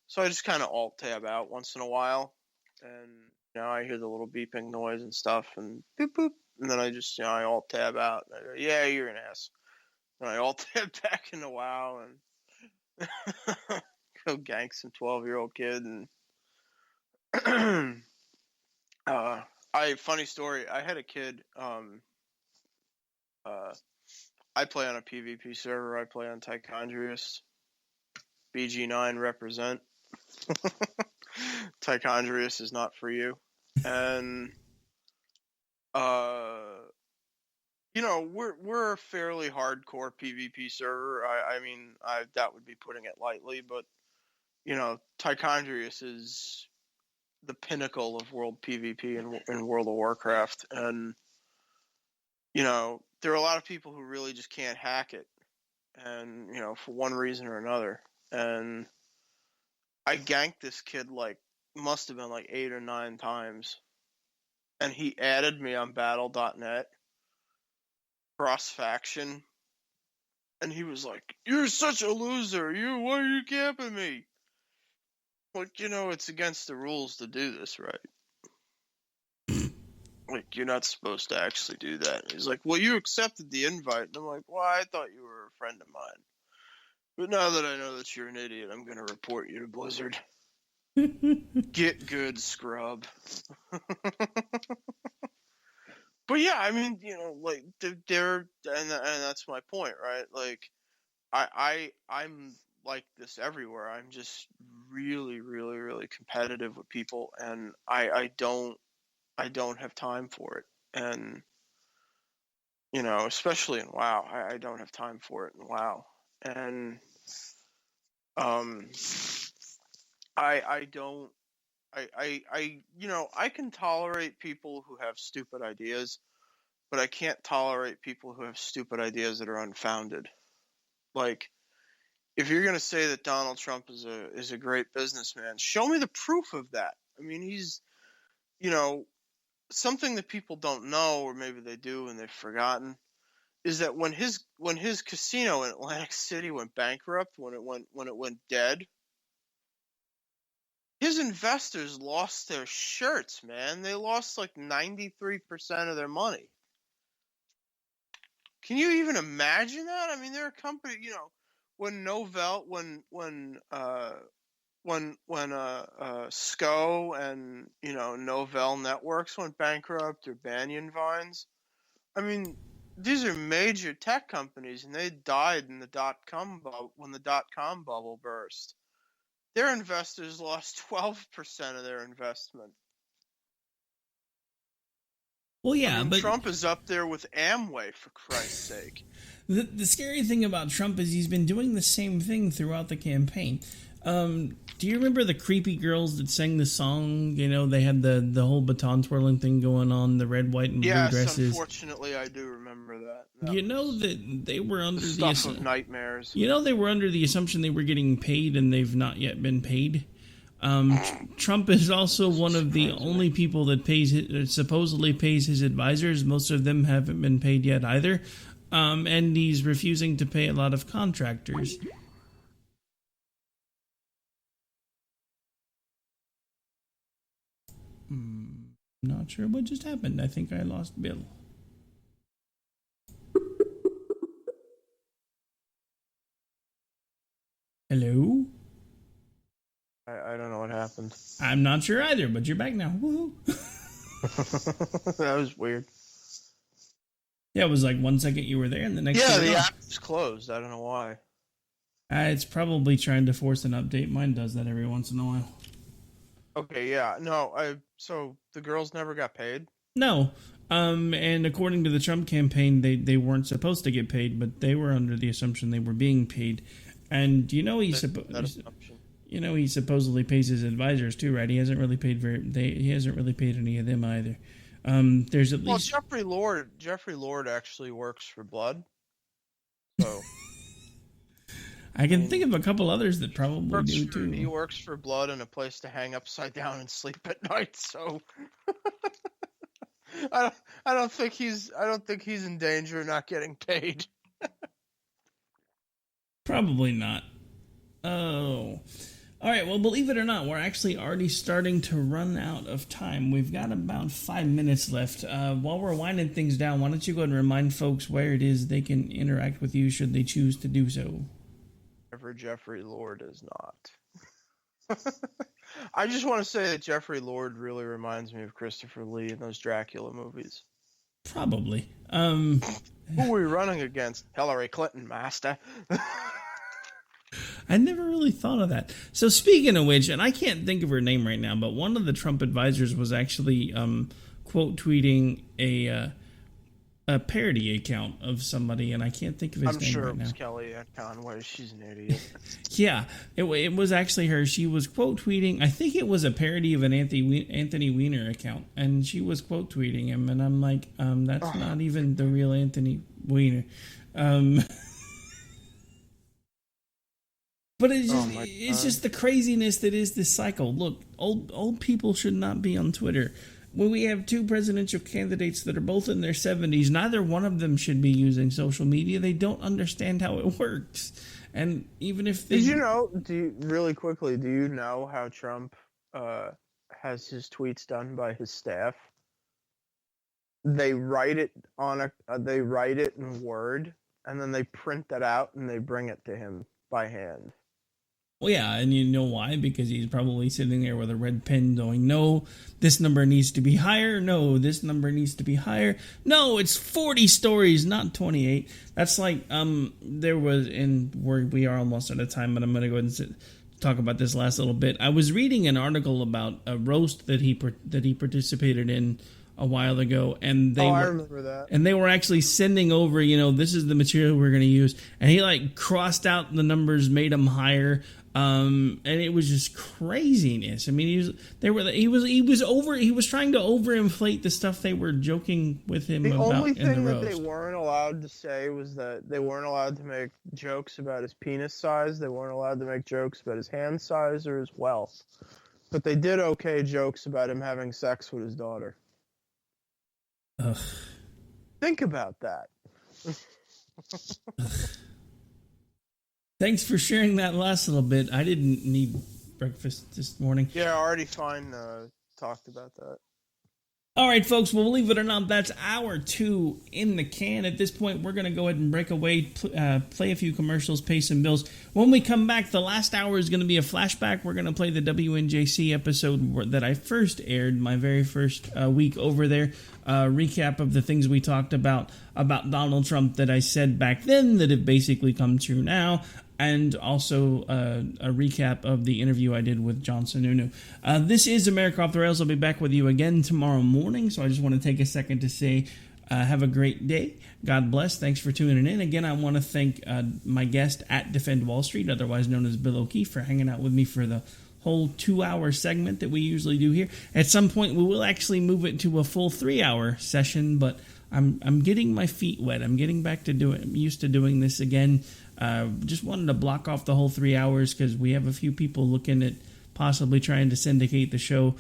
So I just kind of alt-tab out once in a while. And I hear the little beeping noise and stuff, and boop boop, and then I just I alt tab out. And I go, yeah, you're an ass. And I alt tab back into WoW and go gank some 12-year-old kid. And funny story. I had a kid. I play on a PvP server. I play on Tichondrius. BG9 represent. Tichondrius is not for you. And we're a fairly hardcore PvP server. I mean, that would be putting it lightly, but Tichondrius is the pinnacle of world PvP in World of Warcraft, and there are a lot of people who really just can't hack it, and for one reason or another. And I ganked this kid must have been 8 or 9 times, and he added me on Battle.net cross faction, and he was like, "You're such a loser! Why are you camping me?" It's against the rules to do this, right? You're not supposed to actually do that. And he's like, "Well, you accepted the invite." And I'm like, "Well, I thought you were a friend of mine. But now that I know that you're an idiot, I'm going to report you to Blizzard." Get good, scrub. But yeah, I mean, they're, and that's my point, right? I'm like this everywhere. I'm just really, really, really competitive with people, and I don't have time for it. And especially in WoW, I don't have time for it in WoW. And I can tolerate people who have stupid ideas, but I can't tolerate people who have stupid ideas that are unfounded. If you're going to say that Donald Trump is a great businessman, show me the proof of that. I mean, he's, something that people don't know, or maybe they do and they've forgotten, is that when his casino in Atlantic City went bankrupt, when it went dead, his investors lost their shirts, man. They lost 93% of their money. Can you even imagine that? I mean, they're a company, when Novell, when SCO and Novell Networks went bankrupt, or Banyan Vines, I mean, these are major tech companies, and they died in the dot-com bubble when the dot-com bubble burst. Their investors lost 12% of their investment. Well, yeah, but Trump is up there with Amway, for Christ's sake. The scary thing about Trump is he's been doing the same thing throughout the campaign. Do you remember the creepy girls that sang the song? They had the whole baton twirling thing going on, the red, white, and blue dresses. Yes, unfortunately, I do remember that. That they were under the stuff of nightmares. They were under the assumption they were getting paid, and they've not yet been paid. Trump is also one of the only people that supposedly pays his advisors. Most of them haven't been paid yet either. And he's refusing to pay a lot of contractors. Not sure what just happened. I think I lost Bill. Hello? I don't know what happened. I'm not sure either, but you're back now. Woohoo! That was weird. Yeah, it was 1 second you were there, and the next the app is closed. I don't know why. It's probably trying to force an update. Mine does that every once in a while. Okay, yeah. No, so the girls never got paid? No. And according to the Trump campaign, they weren't supposed to get paid, but they were under the assumption they were being paid. And he supposedly pays his advisors too, right? He hasn't really paid any of them either. There's at least Jeffrey Lord actually works for Blood. So I can think of a couple others that probably do too. He works for Blood and a place to hang upside down and sleep at night. So I don't think he's in danger of not getting paid. Probably not. Oh, All right, well, believe it or not, we're actually already starting to run out of time. We've got about 5 minutes left. While we're winding things down, why don't you go ahead and remind folks where it is they can interact with you should they choose to do so? Whatever Jeffrey Lord is not. I just want to say that Jeffrey Lord really reminds me of Christopher Lee in those Dracula movies. Probably. Who are we running against? Hillary Clinton, master. I never really thought of that. So speaking of which, and I can't think of her name right now, but one of the Trump advisors was actually quote tweeting a parody account of somebody, and I can't think of his name right now. I'm sure it was Kellyanne Conway. She's an idiot. Yeah, it was actually her. She was quote tweeting. I think it was a parody of an Anthony Weiner account, and she was quote tweeting him, and I'm like, that's not even the real Anthony Weiner. But it's just the craziness that is this cycle. Look, old people should not be on Twitter. When we have two presidential candidates that are both in their 70s, neither one of them should be using social media. They don't understand how it works. And even if they... Did you know, really quickly, do you know how Trump has his tweets done by his staff? They write it in Word, and then they print that out and they bring it to him by hand. Well, yeah, and you know why? Because he's probably sitting there with a red pen going, no, this number needs to be higher. No, this number needs to be higher. No, it's 40 stories, not 28. That's like, there was, and we are almost out of time, but I'm going to go ahead and talk about this last little bit. I was reading an article about a roast that he participated in a while ago, and I remember that. And they were actually sending over, this is the material we're going to use, and he crossed out the numbers, made them higher, and it was just craziness. I mean, he was trying to overinflate the stuff they were joking with him about in the roast. The only thing that they weren't allowed to say was that they weren't allowed to make jokes about his penis size. They weren't allowed to make jokes about his hand size or his wealth, but they did okay jokes about him having sex with his daughter. Ugh. Think about that. Thanks for sharing that last little bit. I didn't need breakfast this morning. Yeah, already fine talked about that. All right, folks. Well, believe it or not, that's hour 2 in the can. At this point, we're going to go ahead and break away, play a few commercials, pay some bills. When we come back, the last hour is going to be a flashback. We're going to play the WNJC episode that I first aired, my very first week over there. Recap of the things we talked about Donald Trump that I said back then that have basically come true now. And also a recap of the interview I did with John Sununu. This is America Off the Rails. I'll be back with you again tomorrow morning. So I just want to take a second to say have a great day. God bless. Thanks for tuning in. Again, I want to thank my guest at Defend Wall Street, otherwise known as Bill O'Keefe, for hanging out with me for the whole 2-hour segment that we usually do here. At some point, we will actually move it to a full 3-hour session, but I'm getting my feet wet. I'm getting back to used to doing this again. Just wanted to block off the whole 3 hours because we have a few people looking at possibly trying to syndicate the show,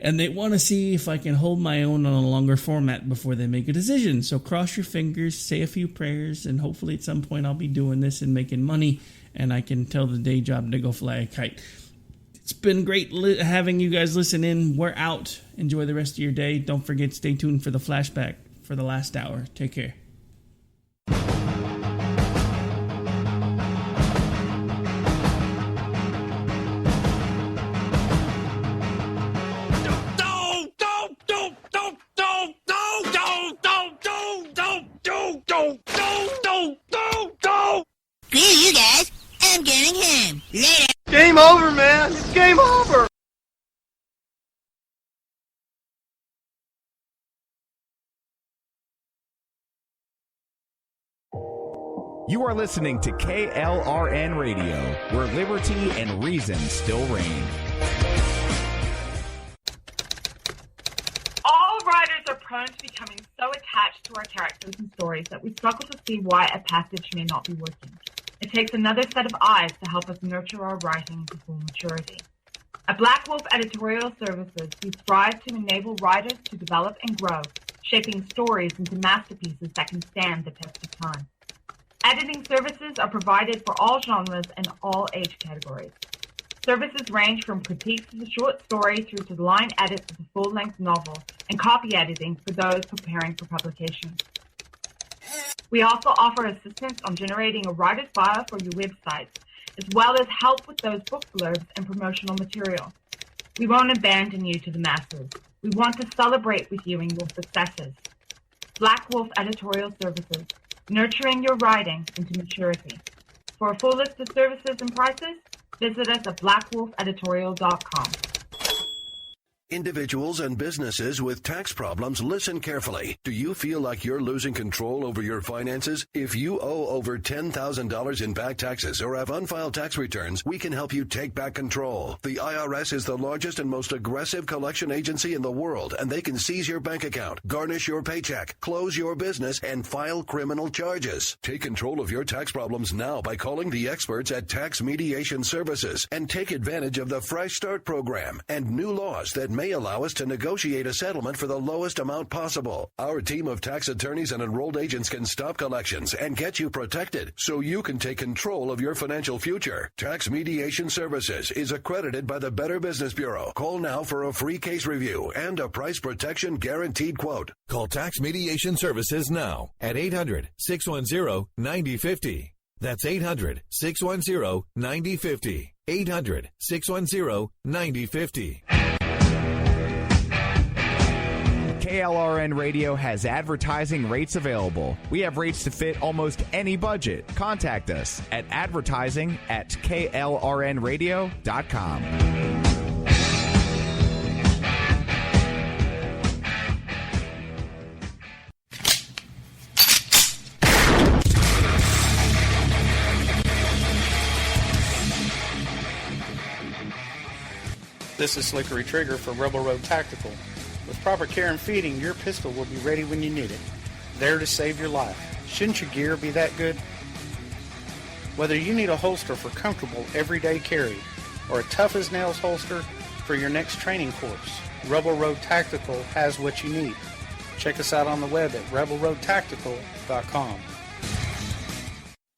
and they want to see if I can hold my own on a longer format before they make a decision. So cross your fingers, say a few prayers, and hopefully at some point I'll be doing this and making money, and I can tell the day job to go fly a kite. It's been great having you guys listen in. We're out. Enjoy the rest of your day. Don't forget, stay tuned for the flashback for the last hour. Take care. Screw you guys. I'm getting home. Later. Game over, man. It's game over. You are listening to KLRN Radio, where liberty and reason still reign. All writers are prone to becoming so attached to our characters and stories that we struggle to see why a passage may not be working. It takes another set of eyes to help us nurture our writing to full maturity. At Black Wolf Editorial Services, we strive to enable writers to develop and grow, shaping stories into masterpieces that can stand the test of time. Editing services are provided for all genres and all age categories. Services range from critiques of the short story through to line edits of the full-length novel and copy editing for those preparing for publication. We also offer assistance on generating a writer's bio for your websites, as well as help with those book blurbs and promotional material. We won't abandon you to the masses. We want to celebrate with you in your successes. Black Wolf Editorial Services, nurturing your writing into maturity. For a full list of services and prices, visit us at blackwolfeditorial.com. Individuals and businesses with tax problems, listen carefully. Do you feel like you're losing control over your finances? If you owe over $10,000 in back taxes or have unfiled tax returns, we can help you take back control. The IRS is the largest and most aggressive collection agency in the world, and they can seize your bank account, garnish your paycheck, close your business, and file criminal charges. Take control of your tax problems now by calling the experts at Tax Mediation Services and take advantage of the Fresh Start program and new laws that may allow us to negotiate a settlement for the lowest amount possible. Our team of tax attorneys and enrolled agents can stop collections and get you protected so you can take control of your financial future. Tax Mediation Services is accredited by the Better Business Bureau. Call now for a free case review and a price protection guaranteed quote. Call Tax Mediation Services now at 800-610-9050. That's 800-610-9050. 800-610-9050. KLRN Radio has advertising rates available. We have rates to fit almost any budget. Contact us at advertising@klrnradio.com. This is Slickery Trigger for Rebel Road Tactical. With proper care and feeding, your pistol will be ready when you need it, there to save your life. Shouldn't your gear be that good? Whether you need a holster for comfortable everyday carry or a tough-as-nails holster for your next training course, Rebel Road Tactical has what you need. Check us out on the web at rebelroadtactical.com.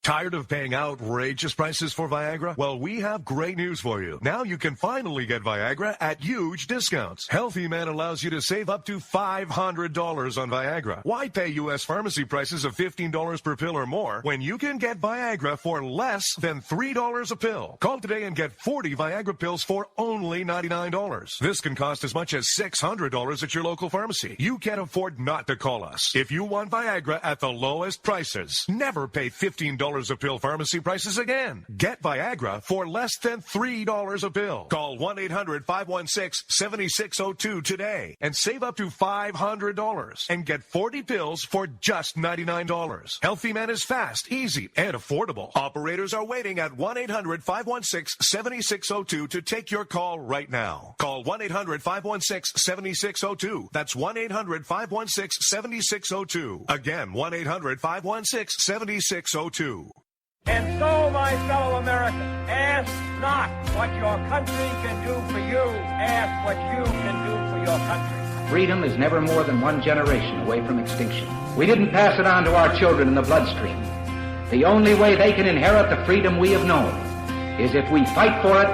Tired of paying outrageous prices for Viagra? Well, we have great news for you. Now you can finally get Viagra at huge discounts. Healthy Man allows you to save up to $500 on Viagra. Why pay U.S. pharmacy prices of $15 per pill or more when you can get Viagra for less than $3 a pill? Call today and get 40 Viagra pills for only $99. This can cost as much as $600 at your local pharmacy. You can't afford not to call us. If you want Viagra at the lowest prices, never pay $15 a pill pharmacy prices again. Get Viagra for less than $3 a pill. Call 1-800-516-7602 today and save up to $500 and get 40 pills for just $99. Healthy Man is fast, easy, and affordable. Operators are waiting at 1-800-516-7602 to take your call right now. Call 1-800-516-7602. That's 1-800-516-7602. Again, 1-800-516-7602. And so, my fellow Americans, ask not what your country can do for you, ask what you can do for your country. Freedom is never more than one generation away from extinction. We didn't pass it on to our children in the bloodstream. The only way they can inherit the freedom we have known is if we fight for it,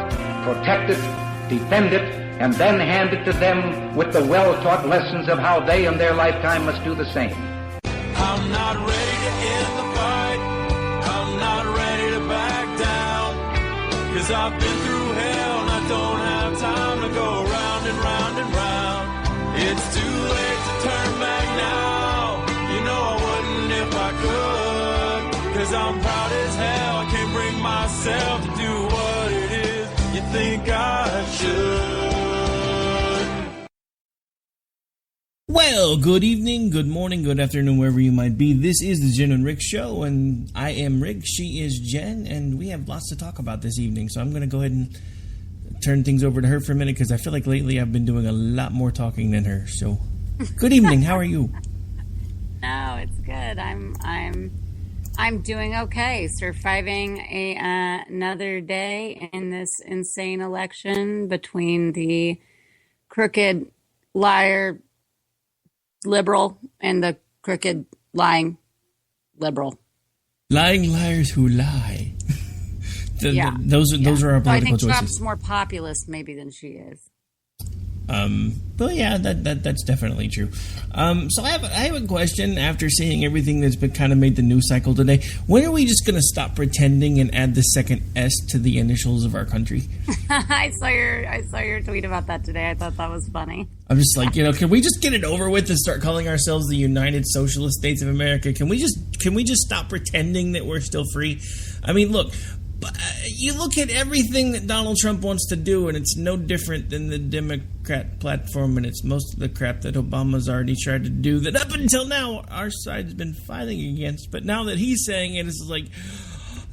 protect it, defend it, and then hand it to them with the well-taught lessons of how they in their lifetime must do the same. I'm not ready to end the fight. I'm not ready to back down. 'Cause I've been through hell and I don't have time to go round and round and round. It's too late to turn back now. You know I wouldn't if I could. 'Cause I'm proud as hell. I can't bring myself to do what it is you think I should. Well, good evening, good morning, good afternoon, wherever you might be. This is the Jen and Rick Show, and I am Rick, she is Jen, and we have lots to talk about this evening. So I'm going to go ahead and turn things over to her for a minute, because I feel like lately I've been doing a lot more talking than her. So, good evening, how are you? No, it's good. I'm doing okay, surviving another day in this insane election between the crooked liar liberal and the crooked lying liberal. Lying liars who lie. Those are our political so I think choices. Trump's more populist maybe than she is. But yeah, that's definitely true. So I have a question after seeing everything that's been kind of made the news cycle today. When are we just going to stop pretending and add the second S to the initials of our country? I saw your tweet about that today. I thought that was funny. I'm just like, can we just get it over with and start calling ourselves the United Socialist States of America? Can we just stop pretending that we're still free? I mean, look. You look at everything that Donald Trump wants to do, and it's no different than the Democrat platform, and it's most of the crap that Obama's already tried to do that up until now our side's been fighting against. But now that he's saying it, it's like,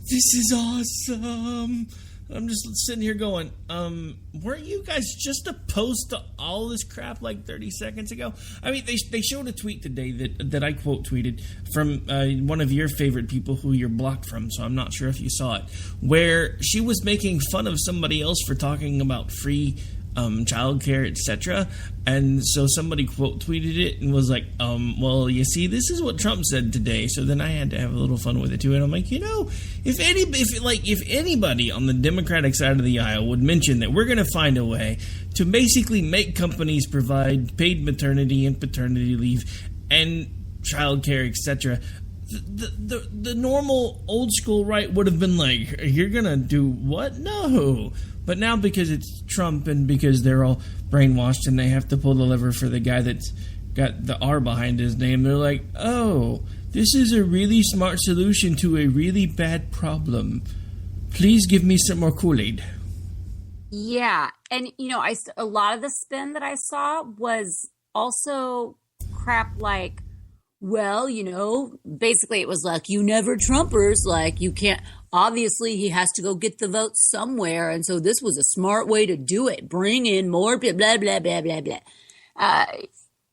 this is awesome. I'm just sitting here going, weren't you guys just opposed to all this crap like 30 seconds ago? I mean, they showed a tweet today that I quote tweeted from one of your favorite people who you're blocked from, so I'm not sure if you saw it, where she was making fun of somebody else for talking about free childcare, etc. And so somebody quote tweeted it and was like, well, you see, this is what Trump said today. So then I had to have a little fun with it too. And I'm like, if anybody on the Democratic side of the aisle would mention that we're going to find a way to basically make companies provide paid maternity and paternity leave and childcare, etc., the normal old school right would have been like, you're going to do what? No. But now because it's Trump and because they're all brainwashed and they have to pull the lever for the guy that's got the R behind his name, they're like, oh, this is a really smart solution to a really bad problem. Please give me some more Kool-Aid. Yeah. And, a lot of the spin that I saw was also crap like, well, basically it was like, you never Trumpers, like you can't, obviously he has to go get the votes somewhere. And so this was a smart way to do it. Bring in more blah, blah, blah, blah, blah, blah.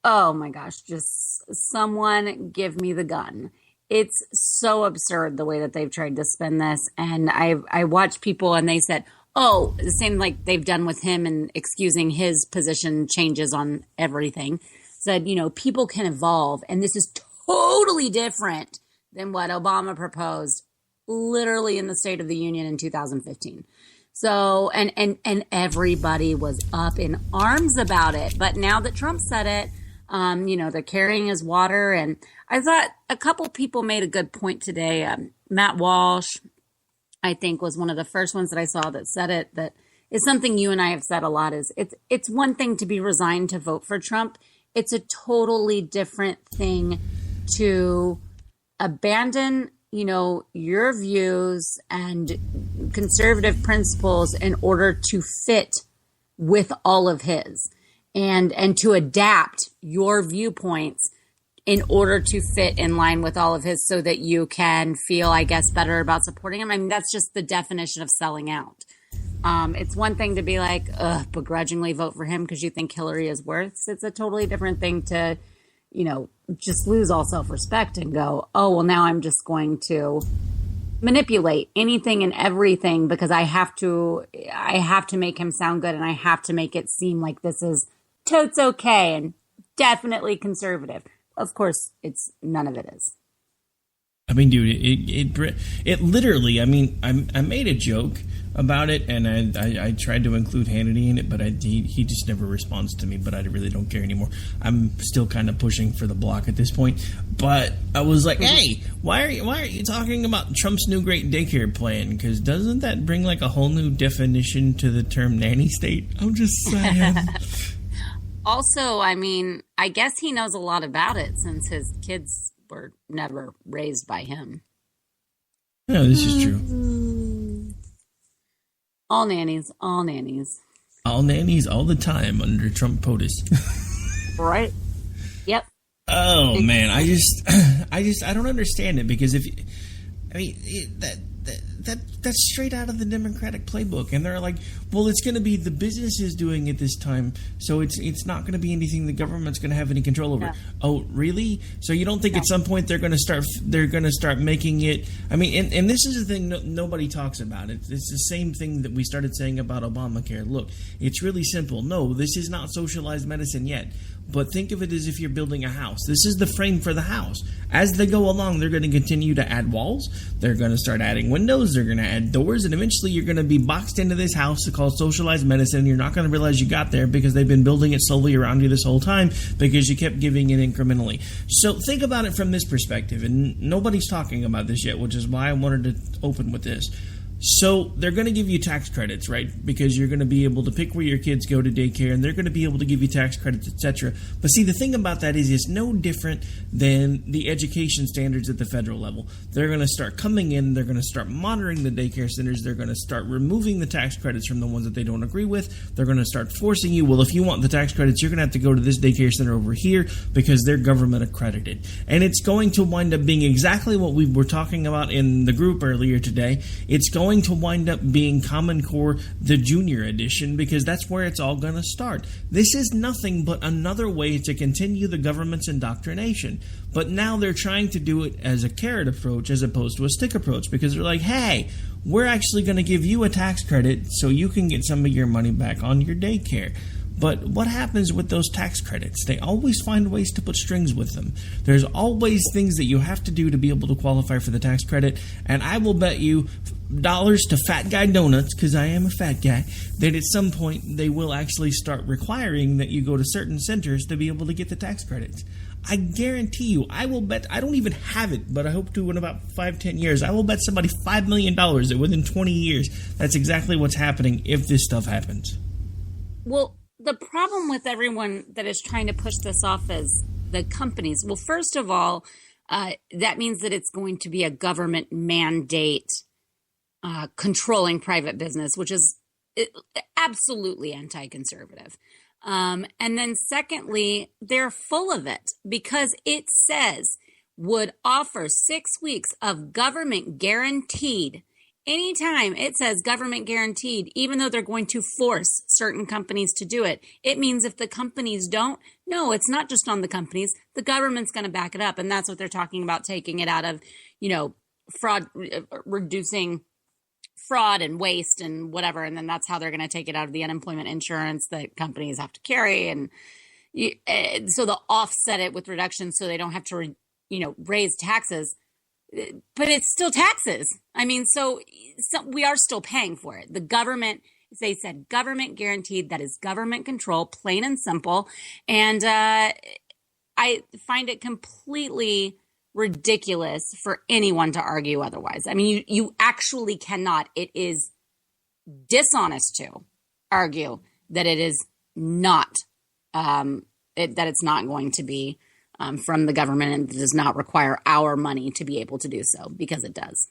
Oh my gosh, just someone give me the gun. It's so absurd the way that they've tried to spin this. And I watched people and they said, oh, the same like they've done with him and excusing his position changes on everything. Said, people can evolve, and this is totally different than what Obama proposed literally in the State of the Union in 2015. So, and everybody was up in arms about it. But now that Trump said it, they're carrying his water. And I thought a couple people made a good point today. Matt Walsh, I think, was one of the first ones that I saw that said it, that is something you and I have said a lot, is it's one thing to be resigned to vote for Trump. It's a totally different thing to abandon, your views and conservative principles in order to fit with all of his and to adapt your viewpoints in order to fit in line with all of his so that you can feel, I guess, better about supporting him. I mean, that's just the definition of selling out. It's one thing to be like, begrudgingly vote for him because you think Hillary is worse. It's a totally different thing to, just lose all self-respect and go, oh, well, now I'm just going to manipulate anything and everything because I have to make him sound good and I have to make it seem like this is totes okay and definitely conservative. Of course, none of it is. I mean, dude, it literally, I mean, I made a joke about it, and I tried to include Hannity in it, but he just never responds to me, but I really don't care anymore. I'm still kind of pushing for the block at this point, but I was like, hey, why are you talking about Trump's new great daycare plan? Because doesn't that bring like a whole new definition to the term nanny state? I'm just saying. Also, I mean, I guess he knows a lot about it since his kids were never raised by him. No, this is true. All nannies, all nannies. All nannies all the time under Trump POTUS. Right. Yep. Oh man, I don't understand it because that's straight out of the Democratic playbook, and they're like, well, it's going to be the businesses doing it this time, so it's not going to be anything the government's going to have any control over. Yeah. Oh, really? So you don't think at some point they're going to start making it? I mean, and this is the thing nobody talks about. It's the same thing that we started saying about Obamacare. Look, it's really simple. No, this is not socialized medicine yet. but think of it as if you're building a house. This is the frame for the house. As they go along, they're going to continue to add walls. They're going to start adding windows. They're going to add doors. And eventually you're going to be boxed into this house called socialized medicine. You're not going to realize you got there because they've been building it slowly around you this whole time because you kept giving it incrementally. So think about it from this perspective. And nobody's talking about this yet, which is why I wanted to open with this. So they're going to give you tax credits, right? Because you're going to be able to pick where your kids go to daycare, and they're going to be able to give you tax credits, etc. But see, the thing about that is it's no different than the education standards at the federal level. They're going to start coming in. They're going to start monitoring the daycare centers. They're going to start removing the tax credits from the ones that they don't agree with. They're going to start forcing you, well, if you want the tax credits, you're going to have to go to this daycare center over here because they're government accredited. And it's going to wind up being exactly what we were talking about in the group earlier today. It's going to wind up being Common Core, the junior edition, because that's where it's all going to start. This is nothing but another way to continue the government's indoctrination. But now they're trying to do it as a carrot approach as opposed to a stick approach, because they're like, hey, we're actually going to give you a tax credit so you can get some of your money back on your daycare. But what happens with those tax credits? They always find ways to put strings with them. There's always things that you have to do to be able to qualify for the tax credit. And I will bet you dollars to Fat Guy Donuts, because I am a fat guy, that at some point they will actually start requiring that you go to certain centers to be able to get the tax credits. I guarantee you, I will bet, I don't even have it, but I hope to in about 5-10 years, I will bet somebody $5 million that within 20 years, that's exactly what's happening if this stuff happens. Well, the problem with everyone that is trying to push this off is the companies. Well, first of all, that means that it's going to be a government mandate controlling private business, which is absolutely anti-conservative. And then secondly, they're full of it because it says would offer 6 weeks of government guaranteed. Anytime it says government guaranteed, even though they're going to force certain companies to do it, it means if the companies don't, no, it's not just on the companies. The government's going to back it up. And that's what they're talking about, taking it out of, fraud, reducing fraud and waste and whatever. And then that's how they're going to take it out of the unemployment insurance that companies have to carry. And so they'll offset it with reductions so they don't have to, raise taxes. But it's still taxes. I mean, so we are still paying for it. The government, they said government guaranteed, that is government control, plain and simple. And I find it completely ridiculous for anyone to argue otherwise. I mean, you actually cannot. It is dishonest to argue that it is not, that it's not going to be from the government and does not require our money to be able to do so, because it does.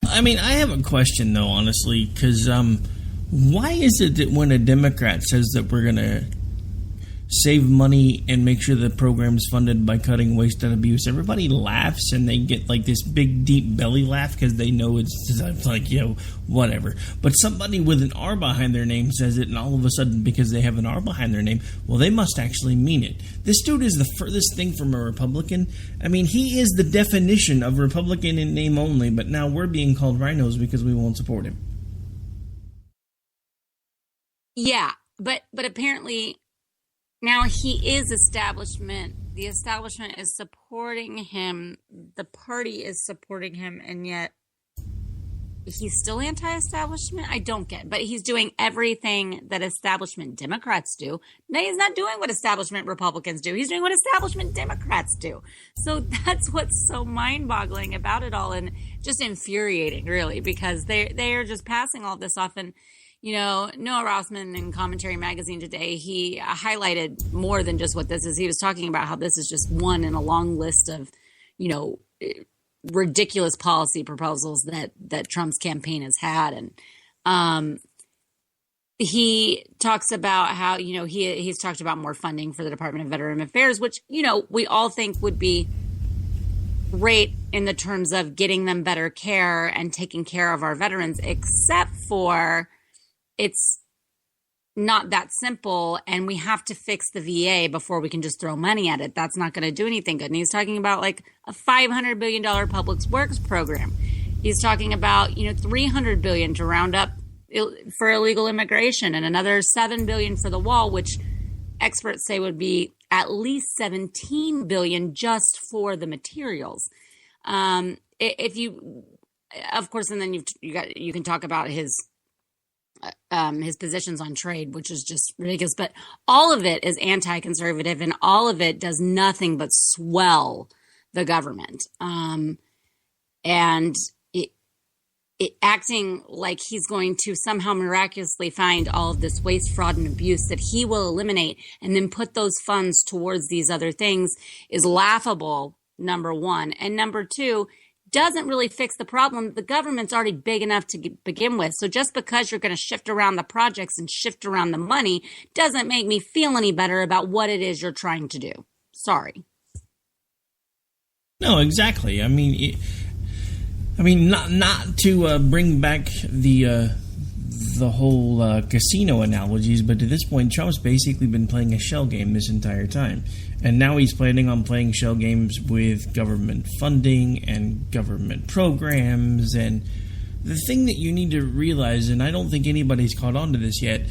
I mean, I have a question, though, honestly, because why is it that when a Democrat says that we're going to save money and make sure the program's funded by cutting waste and abuse, everybody laughs and they get like this big, deep belly laugh because they know it's like, whatever. But somebody with an R behind their name says it, and all of a sudden, because they have an R behind their name, well, they must actually mean it. This dude is the furthest thing from a Republican. I mean, he is the definition of Republican in name only, but now we're being called rhinos because we won't support him. Yeah, but apparently now he is establishment. The establishment is supporting him. The party is supporting him, and yet he's still anti-establishment? I don't get it. But he's doing everything that establishment Democrats do. No, he's not doing what establishment Republicans do. He's doing what establishment Democrats do. So that's what's so mind-boggling about it all, and just infuriating, really, because they are just passing all this off. And Noah Rossman in Commentary Magazine today, he highlighted more than just what this is. He was talking about how this is just one in a long list of, ridiculous policy proposals that Trump's campaign has had. And he talks about how, he's talked about more funding for the Department of Veteran Affairs, which, we all think would be great in the terms of getting them better care and taking care of our veterans, except for it's not that simple, and we have to fix the VA before we can just throw money at it. That's not going to do anything good. And he's talking about like a $500 billion public works program. He's talking about, $300 billion to round up for illegal immigration, and another $7 billion for the wall, which experts say would be at least $17 billion just for the materials. If you, of course, and then you can talk about his positions on trade, which is just ridiculous. But all of it is anti-conservative, and all of it does nothing but swell the government. And it acting like he's going to somehow miraculously find all of this waste, fraud, and abuse that he will eliminate and then put those funds towards these other things is laughable, number one. And number two, doesn't really fix the problem. The government's already big enough to begin with. So just because you're going to shift around the projects and shift around the money doesn't make me feel any better about what it is you're trying to do. Sorry. No, exactly. I mean, not to bring back the whole casino analogies, but to this point, Trump's basically been playing a shell game this entire time. And now he's planning on playing shell games with government funding and government programs. And the thing that you need to realize, and I don't think anybody's caught on to this yet,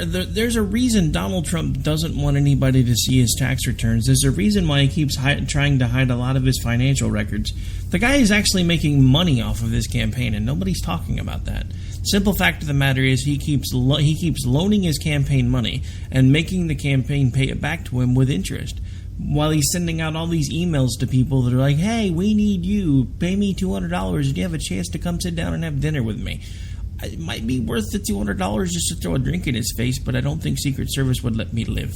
there's a reason Donald Trump doesn't want anybody to see his tax returns. There's a reason why he keeps trying to hide a lot of his financial records. The guy is actually making money off of his campaign, and nobody's talking about that. Simple fact of the matter is he keeps loaning his campaign money and making the campaign pay it back to him with interest, while he's sending out all these emails to people that are like, hey, we need you, pay me $200 and you have a chance to come sit down and have dinner with me. It might be worth the $200 just to throw a drink in his face, but I don't think Secret Service would let me live.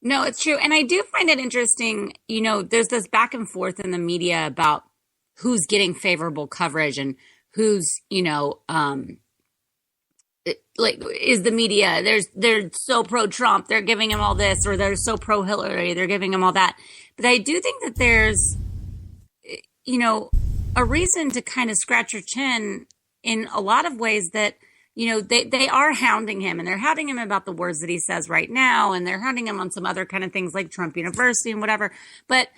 No, it's true. And I do find it interesting, there's this back and forth in the media about who's getting favorable coverage and who's, is the media, they're so pro-Trump, they're giving him all this, or they're so pro-Hillary, they're giving him all that. But I do think that there's, a reason to kind of scratch your chin in a lot of ways that, they are hounding him, and they're hounding him about the words that he says right now, and they're hounding him on some other kind of things like Trump University and whatever. But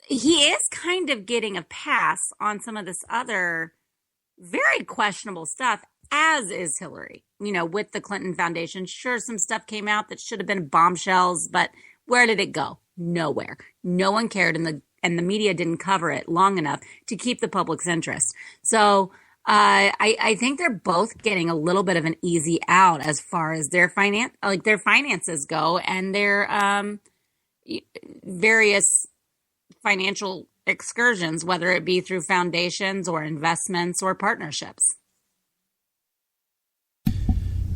he is kind of getting a pass on some of this other very questionable stuff, as is Hillary, with the Clinton Foundation. Sure, some stuff came out that should have been bombshells, but where did it go? Nowhere. No one cared, and the media didn't cover it long enough to keep the public's interest. So I think they're both getting a little bit of an easy out as far as their finances go, and their various financial excursions, whether it be through foundations or investments or partnerships.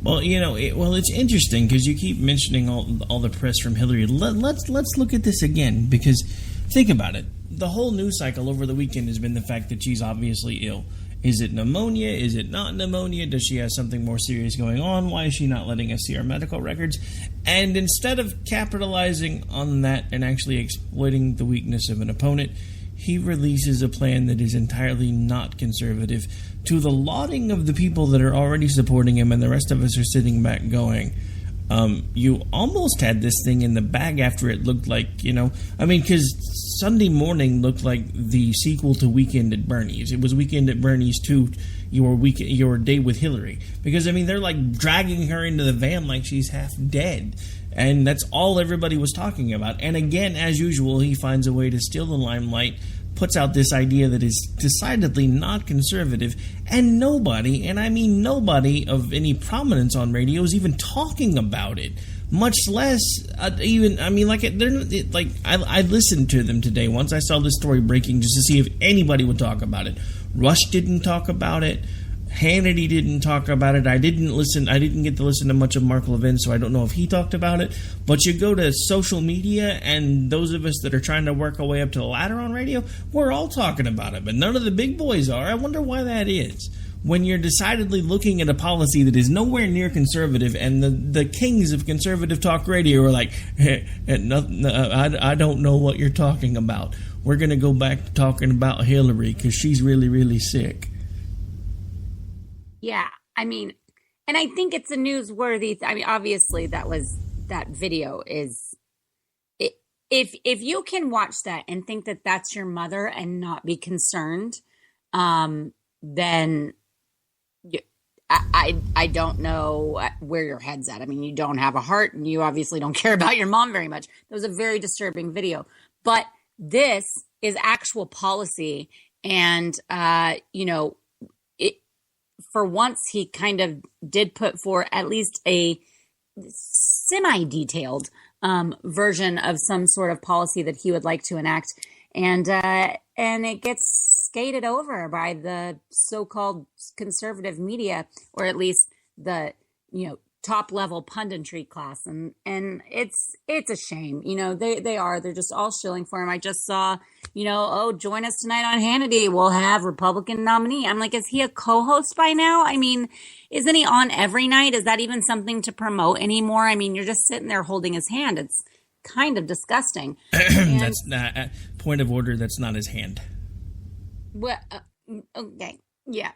Well, it's interesting because you keep mentioning all the press from Hillary. Let's look at this again, because think about it. The whole news cycle over the weekend has been the fact that she's obviously ill. Is it pneumonia? Is it not pneumonia? Does she have something more serious going on? Why is she not letting us see our medical records? And instead of capitalizing on that and actually exploiting the weakness of an opponent, he releases a plan that is entirely not conservative, to the lauding of the people that are already supporting him, and the rest of us are sitting back going, you almost had this thing in the bag after it looked like, because Sunday Morning looked like the sequel to Weekend at Bernie's. It was Weekend at Bernie's 2, your day with Hillary. Because, they're like dragging her into the van like she's half dead. And that's all everybody was talking about. And again, as usual, he finds a way to steal the limelight, puts out this idea that is decidedly not conservative, and nobody, and I mean nobody of any prominence on radio is even talking about it. Much less I listened to them today once I saw this story breaking just to see if anybody would talk about it. Rush didn't talk about it. Hannity didn't talk about it. I didn't get to listen to much of Mark Levin, so I don't know if he talked about it. But you go to social media, and those of us that are trying to work our way up to the ladder on radio, we're all talking about it, but none of the big boys are. I wonder why that is. When you're decidedly looking at a policy that is nowhere near conservative, and the kings of conservative talk radio are like, I don't know what you're talking about. We're going to go back to talking about Hillary because she's really, really sick. Yeah, and I think it's a newsworthy. Obviously, that video is. If you can watch that and think that that's your mother and not be concerned, then I don't know where your head's at. I mean, you don't have a heart, and you obviously don't care about your mom very much. That was a very disturbing video. But this is actual policy, and for once he kind of did put forth at least a semi-detailed version of some sort of policy that he would like to enact, and it gets skated over by the so-called conservative media, or at least the top-level punditry class, and it's a shame. They're just all shilling for him. I just saw, join us tonight on Hannity. We'll have Republican nominee. I'm like, is he a co-host by now? I mean, isn't he on every night? Is that even something to promote anymore? I mean, you're just sitting there holding his hand. It's kind of disgusting. That's not point of order. That's not his hand. Well, okay, yeah.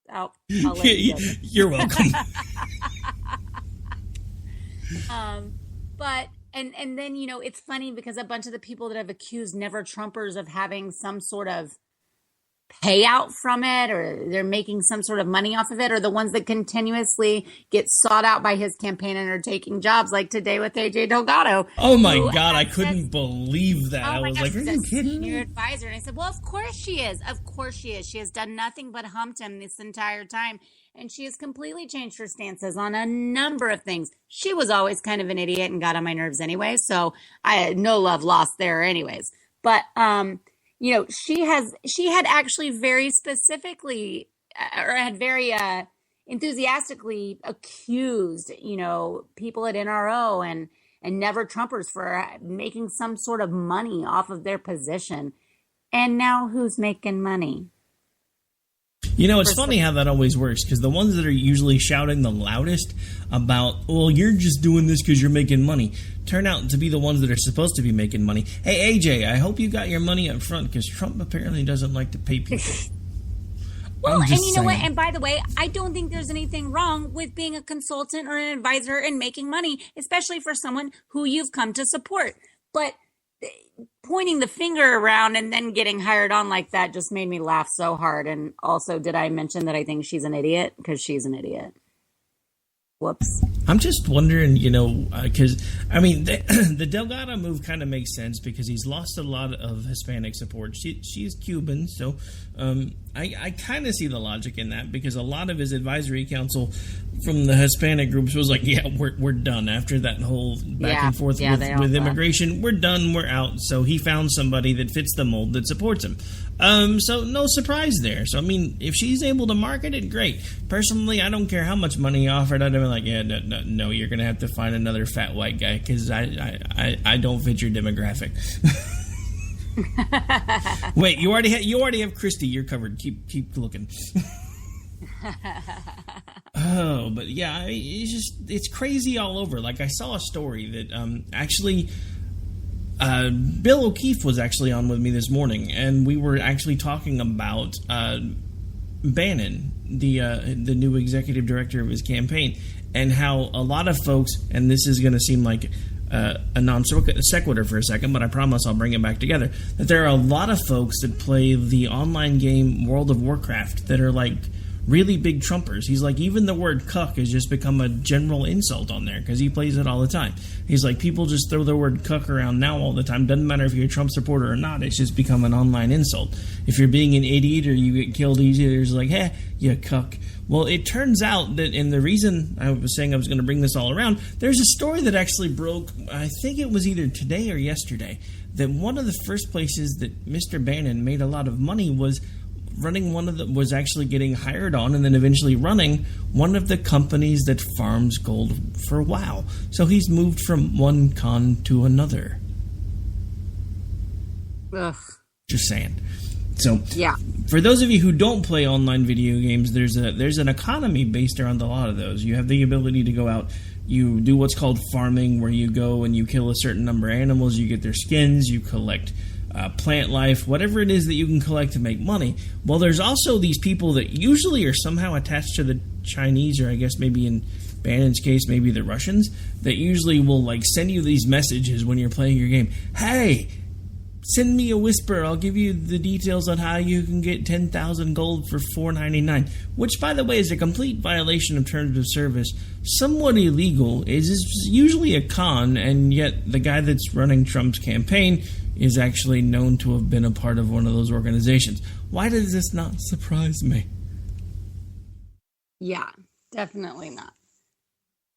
I'll let you You're welcome. But and then it's funny because a bunch of the people that have accused Never Trumpers of having some sort of payout from it, or they're making some sort of money off of it, or the ones that continuously get sought out by his campaign and are taking jobs, like today with AJ Delgado. Oh my God, I couldn't believe that. I was like, are you kidding me? Your advisor. And I said, well, of course she is. Of course she is. She has done nothing but humped him this entire time. And she has completely changed her stances on a number of things. She was always kind of an idiot and got on my nerves anyway. So I had no love lost there anyways. But, she had actually very specifically, or had very enthusiastically accused, people at NRO and Never Trumpers for making some sort of money off of their position. And now who's making money? It's funny how that always works, because the ones that are usually shouting the loudest about, well, you're just doing this because you're making money, turn out to be the ones that are supposed to be making money. Hey, AJ, I hope you got your money up front, because Trump apparently doesn't like to pay people. Well, and you know what? And by the way, I don't think there's anything wrong with being a consultant or an advisor and making money, especially for someone who you've come to support. But pointing the finger around and then getting hired on like that just made me laugh so hard. And also, did I mention that I think she's an idiot? Because she's an idiot. Whoops. I'm just wondering, because, the Delgado move kind of makes sense because he's lost a lot of Hispanic support. She's Cuban, so I kind of see the logic in that, because a lot of his advisory council from the Hispanic groups was like, yeah, we're done after that whole back and forth with immigration. We're done. We're out. So he found somebody that fits the mold that supports him. So no surprise there. So, if she's able to market it, great. Personally, I don't care how much money he offered. I'd be like, yeah, no, you're going to have to find another fat white guy, because I don't fit your demographic. Wait, you already have Christy. You're covered. Keep looking. Oh, but yeah, it's crazy all over. Like, I saw a story that actually Bill O'Keefe was actually on with me this morning, and we were actually talking about Bannon, the new executive director of his campaign, and how a lot of folks, and this is going to seem like a non sequitur for a second, but I promise I'll bring it back together, that there are a lot of folks that play the online game World of Warcraft that are like really big Trumpers. He's like, even the word cuck has just become a general insult on there because he plays it all the time. He's like, people just throw the word cuck around now all the time. Doesn't matter if you're a Trump supporter or not. It's just become an online insult. If you're being an idiot or you get killed easy, it's like, hey, you cuck. Well, it turns out that, and the reason I was saying I was going to bring this all around, there's a story that actually broke, I think it was either today or yesterday, that one of the first places that Mr. Bannon made a lot of money was was actually getting hired on and then eventually running one of the companies that farms gold for WoW. So he's moved from one con to another. Ugh. Just saying. So, yeah. For those of you who don't play online video games, there's an economy based around a lot of those. You have the ability to go out, you do what's called farming, where you go and you kill a certain number of animals, you get their skins, you collect plant life, whatever it is that you can collect to make money. Well, there's also these people that usually are somehow attached to the Chinese, or I guess maybe in Bannon's case, maybe the Russians, that usually will like send you these messages when you're playing your game. Hey, Send me a whisper. I'll give you the details on how you can get 10,000 gold for $4.99, which, by the way, is a complete violation of terms of service. Somewhat illegal. It is usually a con, and yet the guy that's running Trump's campaign is actually known to have been a part of one of those organizations. Why does this not surprise me? Yeah, definitely not.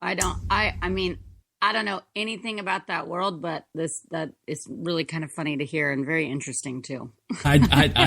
I mean, I don't know anything about that world, but that is really kind of funny to hear and very interesting too. I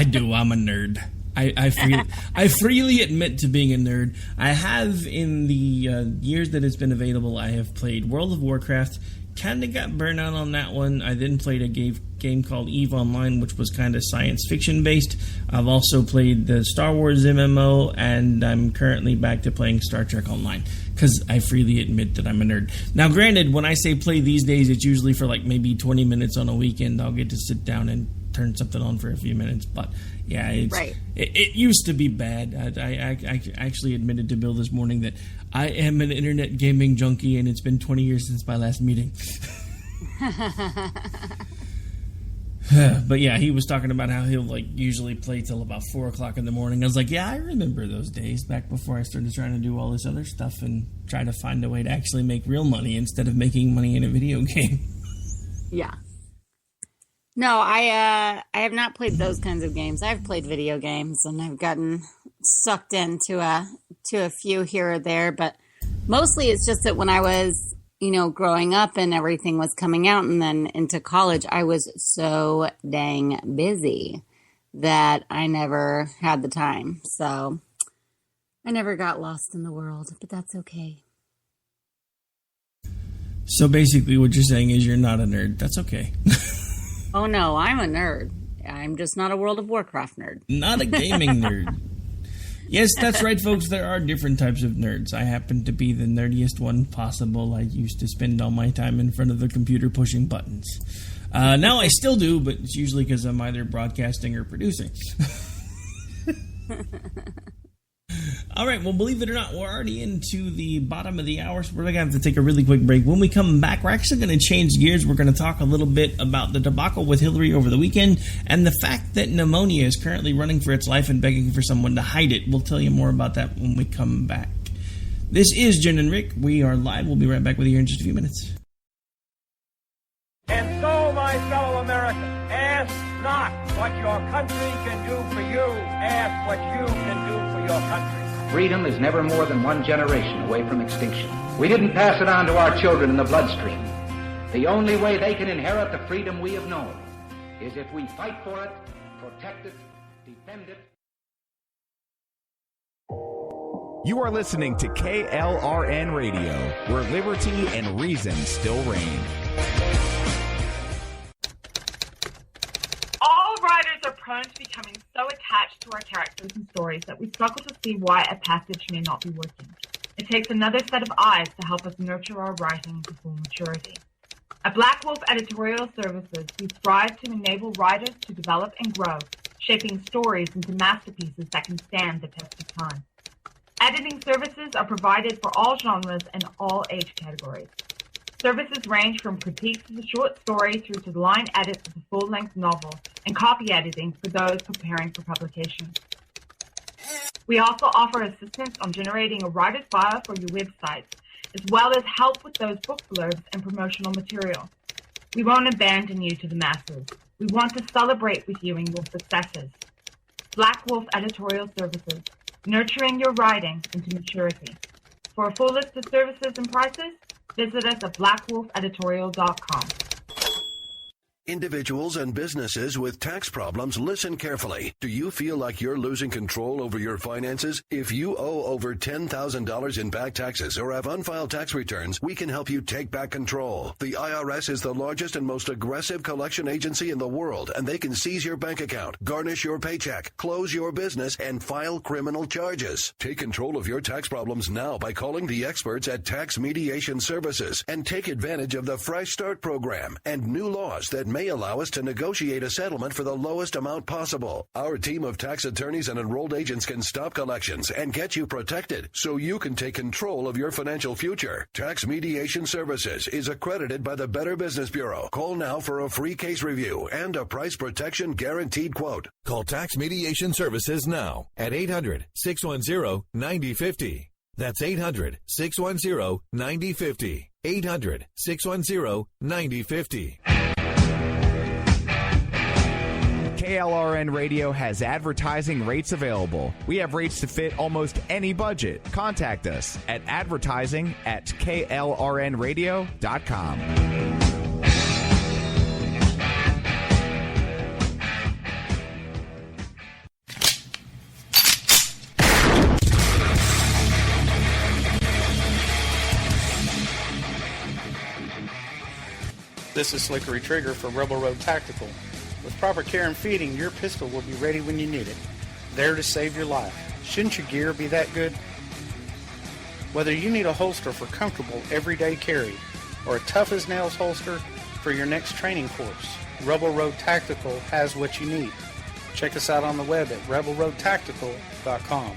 do. I'm a nerd. I freely admit to being a nerd. I have, in the years that it's been available, I have played World of Warcraft. Kind of got burnt out on that one. I then played a game called EVE Online, which was kind of science fiction based. I've also played the Star Wars MMO, and I'm currently back to playing Star Trek Online, because I freely admit that I'm a nerd. Now, granted, when I say play these days, it's usually for like maybe 20 minutes on a weekend. I'll get to sit down and turn something on for a few minutes. But yeah, it used to be bad. I actually admitted to Bill this morning that I am an internet gaming junkie, and it's been 20 years since my last meeting. But yeah, he was talking about how he'll usually play till about 4 o'clock in the morning. I was like, yeah, I remember those days back before I started trying to do all this other stuff and try to find a way to actually make real money instead of making money in a video game. Yeah. No, I have not played those kinds of games. I've played video games, and I've gotten sucked into a few here or there, but mostly it's just that when I was, growing up and everything was coming out and then into college, I was so dang busy that I never had the time. So I never got lost in the world, but that's okay. So basically what you're saying is you're not a nerd. That's okay. Oh, no, I'm a nerd. I'm just not a World of Warcraft nerd. Not a gaming nerd. Yes, that's right, folks. There are different types of nerds. I happen to be the nerdiest one possible. I used to spend all my time in front of the computer pushing buttons. Now I still do, but it's usually because I'm either broadcasting or producing. All right, well, believe it or not, we're already into the bottom of the hour, so we're going to have to take a really quick break. When we come back, we're actually going to change gears. We're going to talk a little bit about the debacle with Hillary over the weekend and the fact that pneumonia is currently running for its life and begging for someone to hide it. We'll tell you more about that when we come back. This is Jen and Rick. We are live. We'll be right back with you here in just a few minutes. And so, my fellow Americans, ask not what your country can do for you. Ask what you can do for your country. Freedom is never more than one generation away from extinction. We didn't pass it on to our children in the bloodstream. The only way they can inherit the freedom we have known is if we fight for it, protect it, defend it. You are listening to KLRN Radio, where liberty and reason still reign. All writers are prone to becoming so attached to our characters and stories that we struggle to see why a passage may not be working. It takes another set of eyes to help us nurture our writing to full maturity. At Black Wolf Editorial Services, we strive to enable writers to develop and grow, shaping stories into masterpieces that can stand the test of time. Editing services are provided for all genres and all age categories. Services range from critiques of a short story through to line edits of a full-length novel and copy editing for those preparing for publication. We also offer assistance on generating a writer's bio for your websites, as well as help with those book blurbs and promotional material. We won't abandon you to the masses. We want to celebrate with you in your successes. Black Wolf Editorial Services, nurturing your writing into maturity. For a full list of services and prices, visit us at blackwolfeditorial.com. Individuals and businesses with tax problems, listen carefully. Do you feel like you're losing control over your finances? If you owe over $10,000 in back taxes or have unfiled tax returns, we can help you take back control. The IRS is the largest and most aggressive collection agency in the world, and they can seize your bank account, garnish your paycheck, close your business, and file criminal charges. Take control of your tax problems now by calling the experts at Tax Mediation Services and take advantage of the Fresh Start program and new laws that make may allow us to negotiate a settlement for the lowest amount possible. Our team of tax attorneys and enrolled agents can stop collections and get you protected so you can take control of your financial future. Tax Mediation Services is accredited by the Better Business Bureau. Call now for a free case review and a price protection guaranteed quote. Call Tax Mediation Services now at 800-610-9050. That's 800-610-9050. 800-610-9050. KLRN Radio has advertising rates available. We have rates to fit almost any budget. Contact us at advertising@klrnradio.com. This is Slickery Trigger for Rebel Road Tactical. With proper care and feeding, your pistol will be ready when you need it, there to save your life. Shouldn't your gear be that good? Whether you need a holster for comfortable everyday carry or a tough-as-nails holster for your next training course, Rebel Road Tactical has what you need. Check us out on the web at rebelroadtactical.com.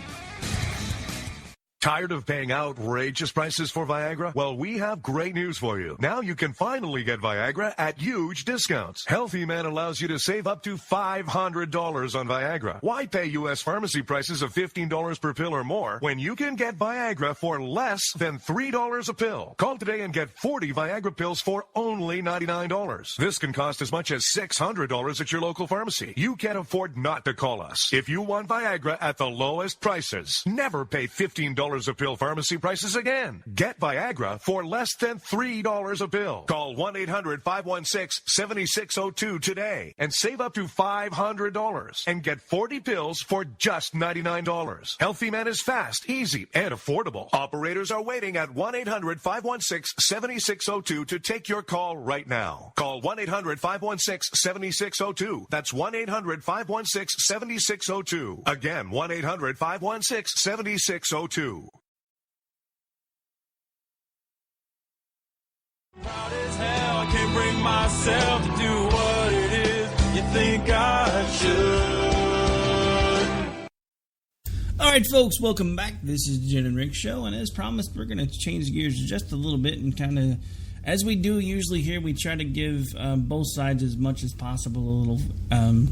Tired of paying outrageous prices for Viagra? Well, we have great news for you. Now you can finally get Viagra at huge discounts. Healthy Man allows you to save up to $500 on Viagra. Why pay U.S. pharmacy prices of $15 per pill or more when you can get Viagra for less than $3 a pill? Call today and get 40 Viagra pills for only $99. This can cost as much as $600 at your local pharmacy. You can't afford not to call us. If you want Viagra at the lowest prices, never pay $15 a pill pharmacy prices again. Get Viagra for less than $3 a pill. Call 1-800-516-7602 today and save up to $500 and get 40 pills for just $99. Healthy Man is fast, easy, and affordable. Operators are waiting at 1-800-516-7602 to take your call right now. Call 1-800-516-7602. That's 1-800-516-7602. Again, 1-800-516-7602. Proud as hell, I can't bring myself to do what it is you think I should. All right, folks, welcome back. This is the Jen and Rick Show, and as promised, we're going to change gears just a little bit and kind of, as we do usually here, we try to give both sides as much as possible a little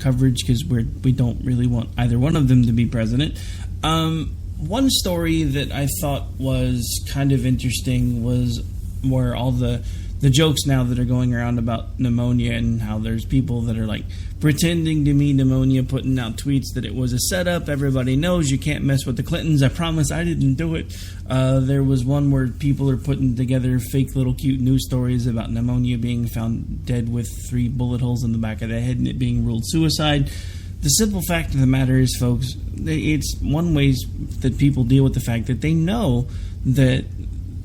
coverage because we don't really want either one of them to be president. One story that I thought was kind of interesting was where all the jokes now that are going around about pneumonia and how there's people that are like pretending to be pneumonia, putting out tweets that it was a setup. Everybody knows you can't mess with the Clintons. I promise I didn't do it. There was one where people are putting together fake little cute news stories about pneumonia being found dead with 3 bullet holes in the back of the head and it being ruled suicide. The simple fact of the matter is, folks, it's one way that people deal with the fact that they know that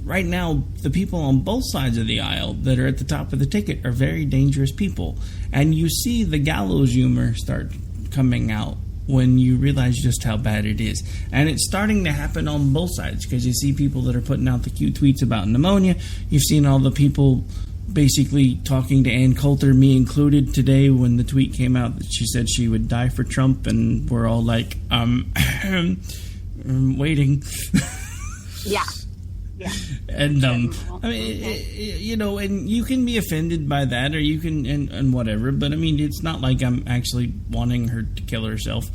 right now, the people on both sides of the aisle that are at the top of the ticket are very dangerous people. And you see the gallows humor start coming out when you realize just how bad it is. And it's starting to happen on both sides because you see people that are putting out the cute tweets about pneumonia. You've seen all the people basically talking to Ann Coulter, me included, today when the tweet came out that she said she would die for Trump. And we're all like, waiting. Yeah. Yeah. And I mean, you know, and you can be offended by that, or you can, and whatever. But I mean, it's not like I'm actually wanting her to kill herself.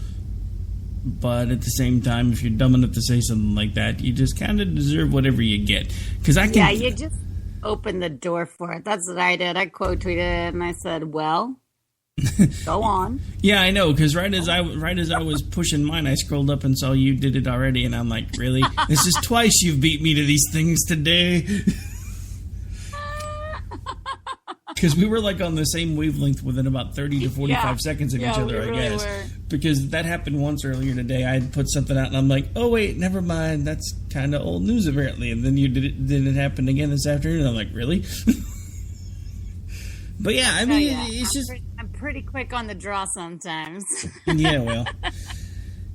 But at the same time, if you're dumb enough to say something like that, you just kind of deserve whatever you get. Because I can. Yeah, you just open the door for it. That's what I did. I quote tweeted it and I said, "Well, go on." Yeah, I know, because right as I was pushing mine, I scrolled up and saw you did it already, and I'm like, really? This is twice you've beat me to these things today. Because we were like on the same wavelength within about 30 to 45 seconds of each other, I guess. Were. Because that happened once earlier today. I had put something out, and I'm like, oh, wait, never mind. That's kind of old news, apparently. And then you did it. Then it happened again this afternoon, and I'm like, really? But yeah, I mean, it's just... I'm pretty quick on the draw sometimes. Yeah, well,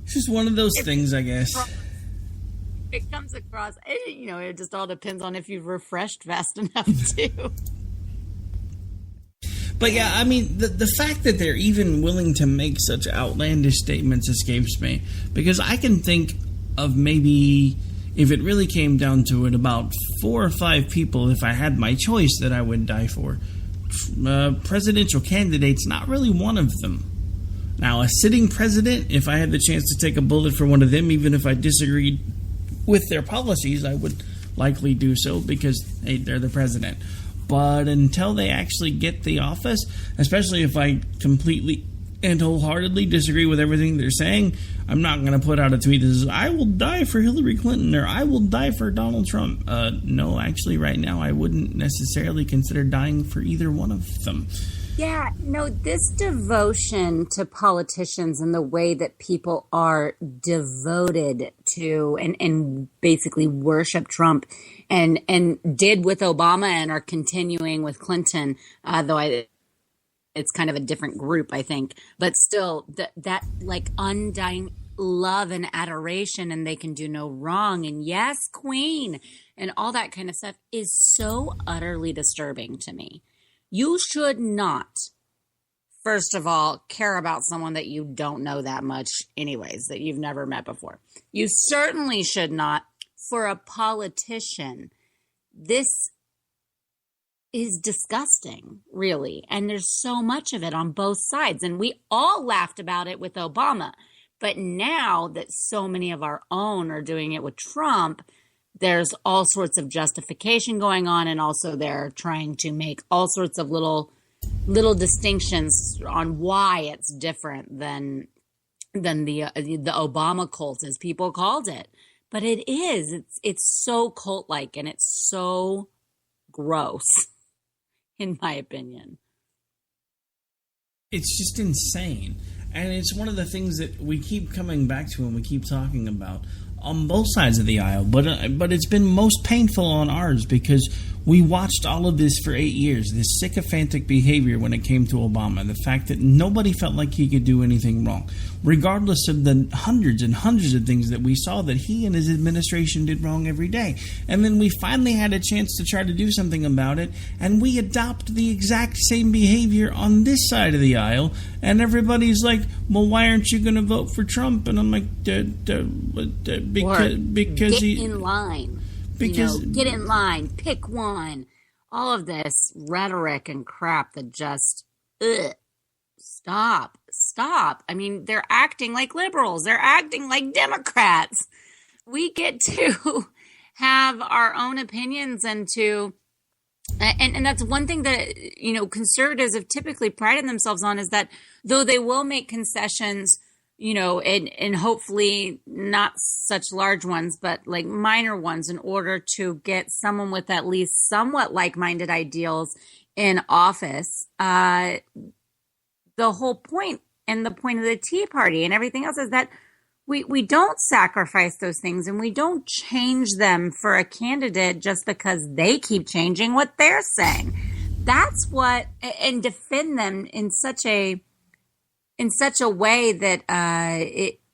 it's just one of those things, I guess. It comes across, you know, it just all depends on if you've refreshed fast enough, too. But yeah, I mean, the fact that they're even willing to make such outlandish statements escapes me. Because I can think of maybe, if it really came down to it, about 4 or 5 people, if I had my choice, that I would die for. Presidential candidates, not really one of them. Now, a sitting president, if I had the chance to take a bullet for one of them, even if I disagreed with their policies, I would likely do so because, hey, they're the president. But until they actually get the office, especially if I completely and wholeheartedly disagree with everything they're saying, I'm not going to put out a tweet that says, I will die for Hillary Clinton or I will die for Donald Trump. No, actually, right now, I wouldn't necessarily consider dying for either one of them. Yeah, no, this devotion to politicians and the way that people are devoted to and basically worship Trump and did with Obama and are continuing with Clinton, though it's kind of a different group, I think. But still, that like undying love and adoration, and they can do no wrong, and yes, queen, and all that kind of stuff is so utterly disturbing to me. You should not, first of all, care about someone that you don't know that much anyways, that you've never met before. You certainly should not for a politician. This is disgusting, really. And there's so much of it on both sides. And we all laughed about it with Obama. But now that so many of our own are doing it with Trump, there's all sorts of justification going on, and also they're trying to make all sorts of little distinctions on why it's different than the Obama cult, as people called it. But it is. It's so cult-like, and it's so gross, in my opinion. It's just insane. And it's one of the things that we keep coming back to and we keep talking about on both sides of the aisle, but it's been most painful on ours because we watched all of this for 8 years, this sycophantic behavior when it came to Obama, the fact that nobody felt like he could do anything wrong, regardless of the hundreds and hundreds of things that we saw that he and his administration did wrong every day. And then we finally had a chance to try to do something about it, and we adopt the exact same behavior on this side of the aisle, and everybody's like, well, why aren't you going to vote for Trump? And I'm like, because get in line. Because get in line, pick one. All of this rhetoric and crap that just stop. I mean, they're acting like liberals. They're acting like Democrats. We get to have our own opinions and that's one thing that, conservatives have typically prided themselves on, is that though they will make concessions, and hopefully not such large ones, but like minor ones, in order to get someone with at least somewhat like-minded ideals in office. The whole point and the point of the Tea Party and everything else is that we don't sacrifice those things, and we don't change them for a candidate just because they keep changing what they're saying. That's what, and defend them in such a way that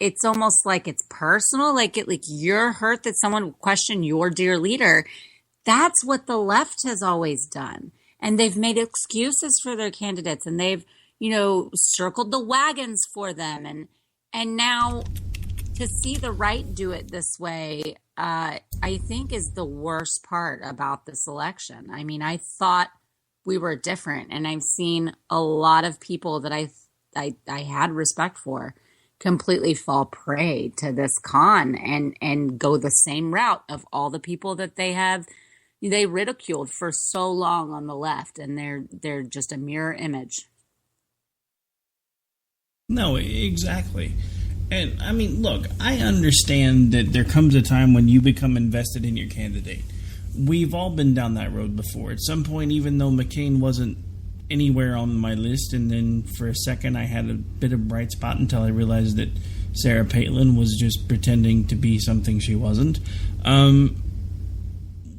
it's almost like it's personal, like you're hurt that someone would question your dear leader. That's what the left has always done. And they've made excuses for their candidates, and they've, circled the wagons for them. And now to see the right do it this way, I think is the worst part about this election. I mean, I thought we were different, and I've seen a lot of people that I had respect for completely fall prey to this con and go the same route of all the people that they ridiculed for so long on the left, and they're just a mirror image. No, exactly. And I mean, look, I understand that there comes a time when you become invested in your candidate. We've all been down that road before. At some point, even though McCain wasn't anywhere on my list, and then for a second I had a bit of bright spot until I realized that Sarah Palin was just pretending to be something she wasn't.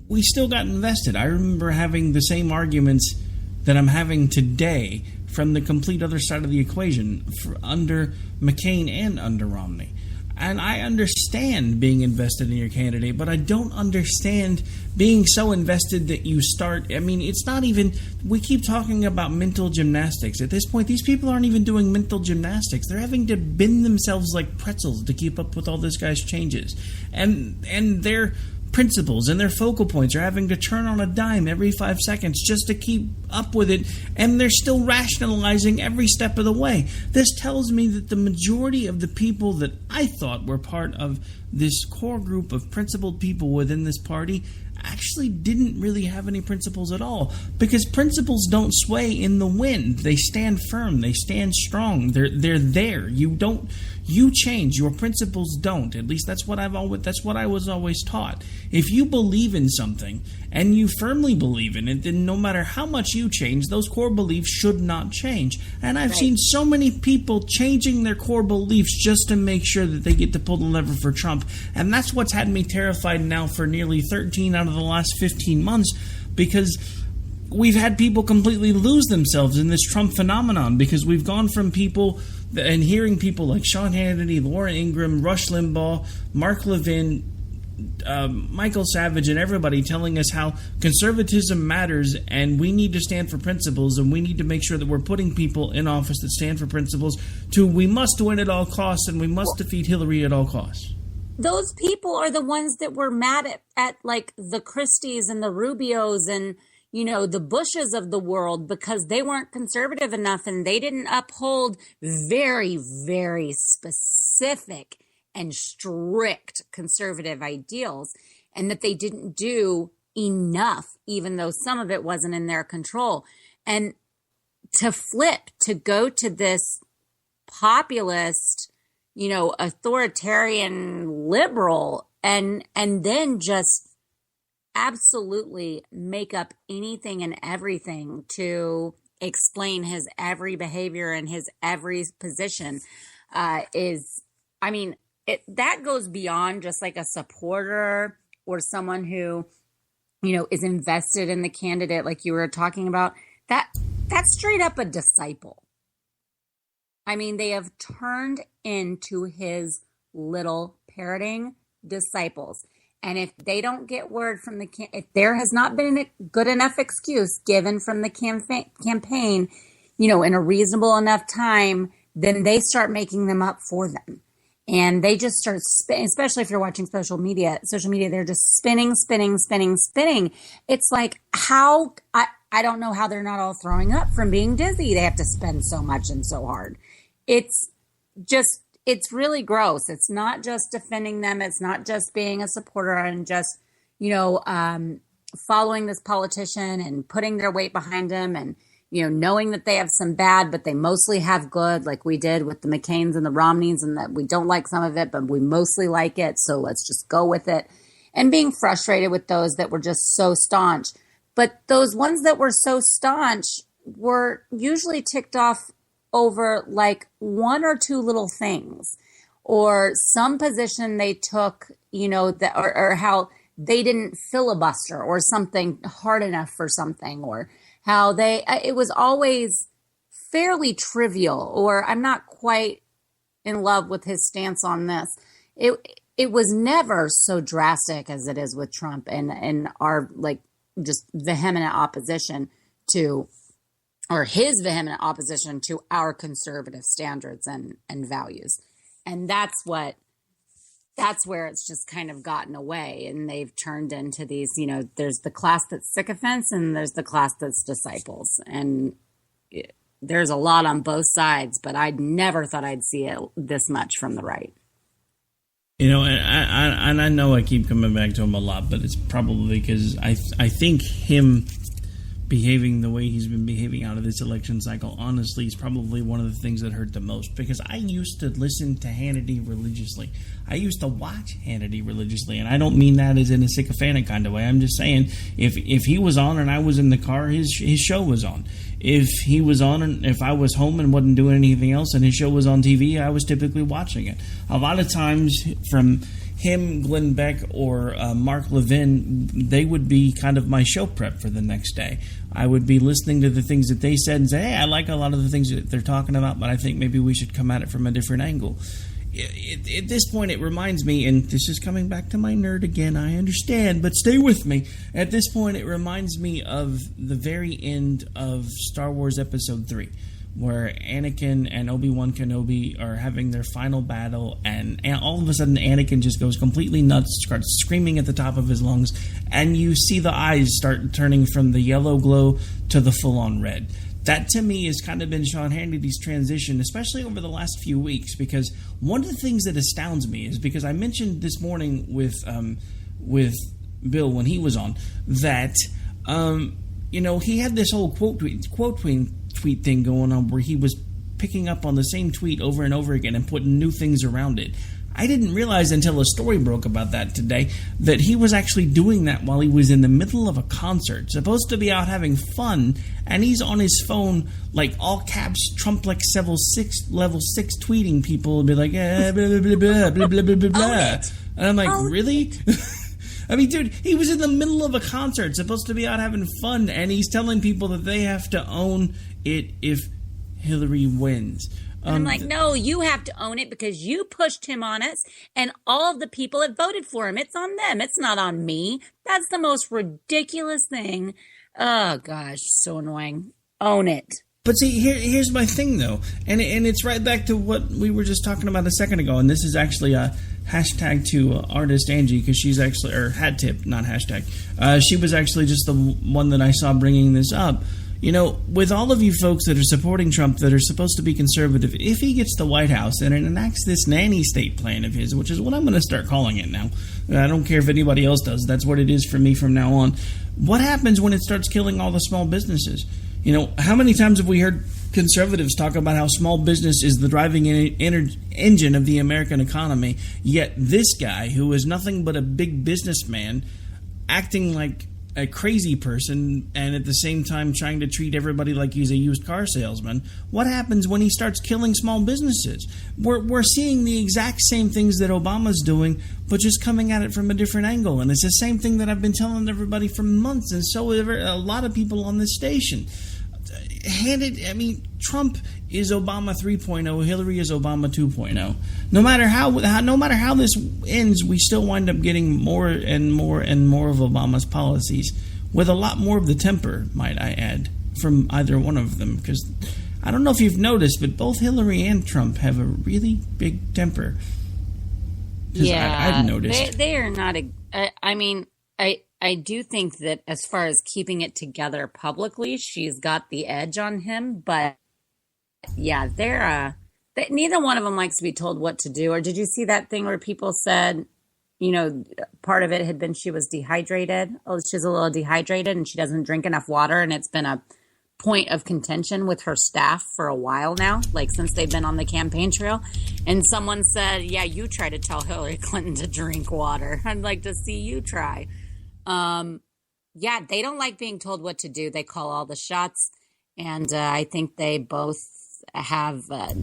We still got invested. I remember having the same arguments that I'm having today from the complete other side of the equation under McCain and under Romney. And I understand being invested in your candidate, but I don't understand being so invested that you start... I mean, it's not even... We keep talking about mental gymnastics. At this point, these people aren't even doing mental gymnastics. They're having to bend themselves like pretzels to keep up with all this guy's changes. And their principles and their focal points are having to turn on a dime every 5 seconds just to keep up with it, and they're still rationalizing every step of the way. This tells me that the majority of the people that I thought were part of this core group of principled people within this party actually didn't really have any principles at all, because principles don't sway in the wind. They stand firm. They stand strong. They're there. You change. Your principles don't. At least that's what I was always taught. If you believe in something and you firmly believe in it, then no matter how much you change, those core beliefs should not change. And I've seen so many people changing their core beliefs just to make sure that they get to pull the lever for Trump. And that's what's had me terrified now for nearly 13 out of the last 15 months, because we've had people completely lose themselves in this Trump phenomenon, because we've gone from people and hearing people like Sean Hannity, Laura Ingraham, Rush Limbaugh, Mark Levin, Michael Savage, and everybody telling us how conservatism matters and we need to stand for principles and we need to make sure that we're putting people in office that stand for principles, to we must win at all costs and we must defeat Hillary at all costs. Those people are the ones that were mad at like the Christies and the Rubios and, you know, the Bushes of the world, because they weren't conservative enough and they didn't uphold very, very specific and strict conservative ideals, and that they didn't do enough, even though some of it wasn't in their control. And to flip, to go to this populist, you know, authoritarian liberal, and then just absolutely make up anything and everything to explain his every behavior and his every position is, I mean, that goes beyond just like a supporter or someone who, you know, is invested in the candidate like you were talking about. That's straight up a disciple. I mean, they have turned into his little parroting disciples. And if they don't get word from if there has not been a good enough excuse given from the campaign, you know, in a reasonable enough time, then they start making them up for them. And they just start spinning, especially if you're watching social media, they're just spinning. It's like I don't know how they're not all throwing up from being dizzy. They have to spend so much and so hard. It's really gross. It's not just defending them. It's not just being a supporter and just, you know, following this politician and putting their weight behind him and, you know, knowing that they have some bad, but they mostly have good, like we did with the McCains and the Romneys, and that we don't like some of it, but we mostly like it. So let's just go with it. And being frustrated with those that were just so staunch. But those ones that were so staunch were usually ticked off over like one or two little things, or some position they took, you know, that or how they didn't filibuster or something hard enough for something, or how it was always fairly trivial, or I'm not quite in love with his stance on this. It was never so drastic as it is with Trump and our like just vehement opposition to, or his vehement opposition to our conservative standards and values. And that's where it's just kind of gotten away, and they've turned into these, you know, there's the class that's sycophants and there's the class that's disciples. And there's a lot on both sides, but I never thought I'd see it this much from the right. You know, and I know I keep coming back to him a lot, but it's probably because I think him behaving the way he's been behaving out of this election cycle, honestly, is probably one of the things that hurt the most. Because I used to listen to Hannity religiously. I used to watch Hannity religiously, and I don't mean that as in a sycophantic kind of way. I'm just saying, if he was on and I was in the car, his show was on. If he was on and if I was home and wasn't doing anything else and his show was on TV, I was typically watching it. A lot of times from him, Glenn Beck, or Mark Levin, they would be kind of my show prep for the next day. I would be listening to the things that they said and say, hey, I like a lot of the things that they're talking about, but I think maybe we should come at it from a different angle. at this point, it reminds me, and this is coming back to my nerd again, I understand, but stay with me. At this point, it reminds me of the very end of Star Wars Episode 3, where Anakin and Obi-Wan Kenobi are having their final battle, and all of a sudden Anakin just goes completely nuts, starts screaming at the top of his lungs, and you see the eyes start turning from the yellow glow to the full-on red. That, to me, has kind of been Sean Hannity's transition, especially over the last few weeks, because one of the things that astounds me is because I mentioned this morning with Bill when he was on that, he had this whole quote tweet thing going on where he was picking up on the same tweet over and over again and putting new things around it. I didn't realize until a story broke about that today that he was actually doing that while he was in the middle of a concert, supposed to be out having fun, and he's on his phone, like all caps, Trump like level 6 tweeting people and be like, blah, blah, blah, blah, blah, blah, blah, blah. And I'm like, really? I mean, dude, he was in the middle of a concert, supposed to be out having fun, and he's telling people that they have to own it if Hillary wins. I'm like, no, you have to own it because you pushed him on us, and all of the people that voted for him. It's on them. It's not on me. That's the most ridiculous thing. Oh, gosh, so annoying. Own it. But see, here's my thing, though, and it's right back to what we were just talking about a second ago, and this is actually a hashtag to artist Angie, because she's actually, or hat tip, not hashtag. She was actually just the one that I saw bringing this up. You know, with all of you folks that are supporting Trump that are supposed to be conservative, if he gets the White House and it enacts this nanny state plan of his, which is what I'm going to start calling it now. I don't care if anybody else does. That's what it is for me from now on. What happens when it starts killing all the small businesses? You know, how many times have we heard conservatives talk about how small business is the driving engine of the American economy, yet this guy, who is nothing but a big businessman, acting like a crazy person and at the same time trying to treat everybody like he's a used car salesman. What happens when he starts killing small businesses? We're seeing the exact same things that Obama's doing, but just coming at it from a different angle. And it's the same thing that I've been telling everybody for months, and so have a lot of people on this station. Trump is Obama 3.0, Hillary is Obama 2.0. No matter how this ends, we still wind up getting more and more and more of Obama's policies, with a lot more of the temper, might I add, from either one of them. Because I don't know if you've noticed, but both Hillary and Trump have a really big temper. Yeah, I've noticed. They are not I do think that as far as keeping it together publicly, she's got the edge on him. But yeah, neither one of them likes to be told what to do. Or did you see that thing where people said, part of it had been she was dehydrated? Oh, she's a little dehydrated and she doesn't drink enough water. And it's been a point of contention with her staff for a while now, like since they've been on the campaign trail. And someone said, yeah, you try to tell Hillary Clinton to drink water. I'd like to see you try. Yeah, they don't like being told what to do. They call all the shots. And I think they both have a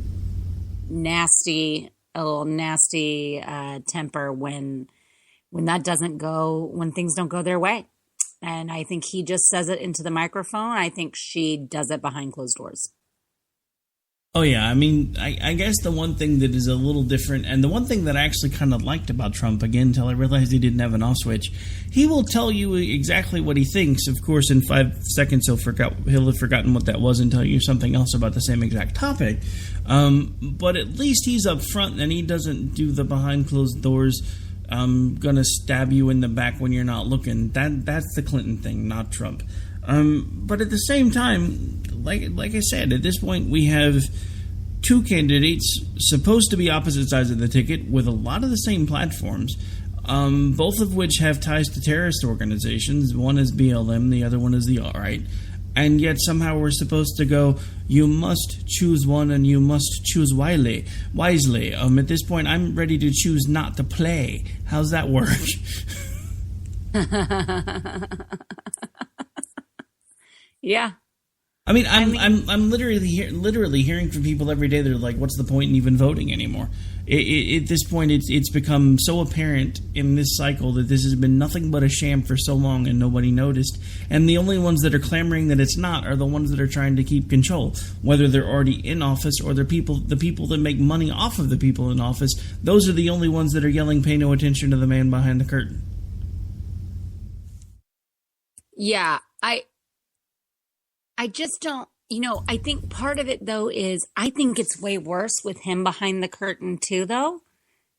little nasty temper when things don't go their way. And I think he just says it into the microphone. I think she does it behind closed doors. Oh, yeah. I mean, I guess the one thing that is a little different, and the one thing that I actually kind of liked about Trump, again, until I realized he didn't have an off switch, he will tell you exactly what he thinks. Of course, in 5 seconds, he'll have forgotten what that was and tell you something else about the same exact topic. But at least he's up front, and he doesn't do the behind closed doors, gonna stab you in the back when you're not looking. That's the Clinton thing, not Trump. But at the same time, like I said, at this point we have two candidates supposed to be opposite sides of the ticket with a lot of the same platforms, both of which have ties to terrorist organizations. One is BLM, the other one is the alt-right. And yet somehow we're supposed to go, you must choose one and you must choose wisely. At this point, I'm ready to choose not to play. How's that work? Yeah. I mean, I'm literally hearing from people every day. They're like, "What's the point in even voting anymore?" At this point, it's become so apparent in this cycle that this has been nothing but a sham for so long and nobody noticed. And the only ones that are clamoring that it's not are the ones that are trying to keep control, whether they're already in office or the people that make money off of the people in office. Those are the only ones that are yelling, "Pay no attention to the man behind the curtain." Yeah, I just don't, I think part of it, though, is I think it's way worse with him behind the curtain, too, though.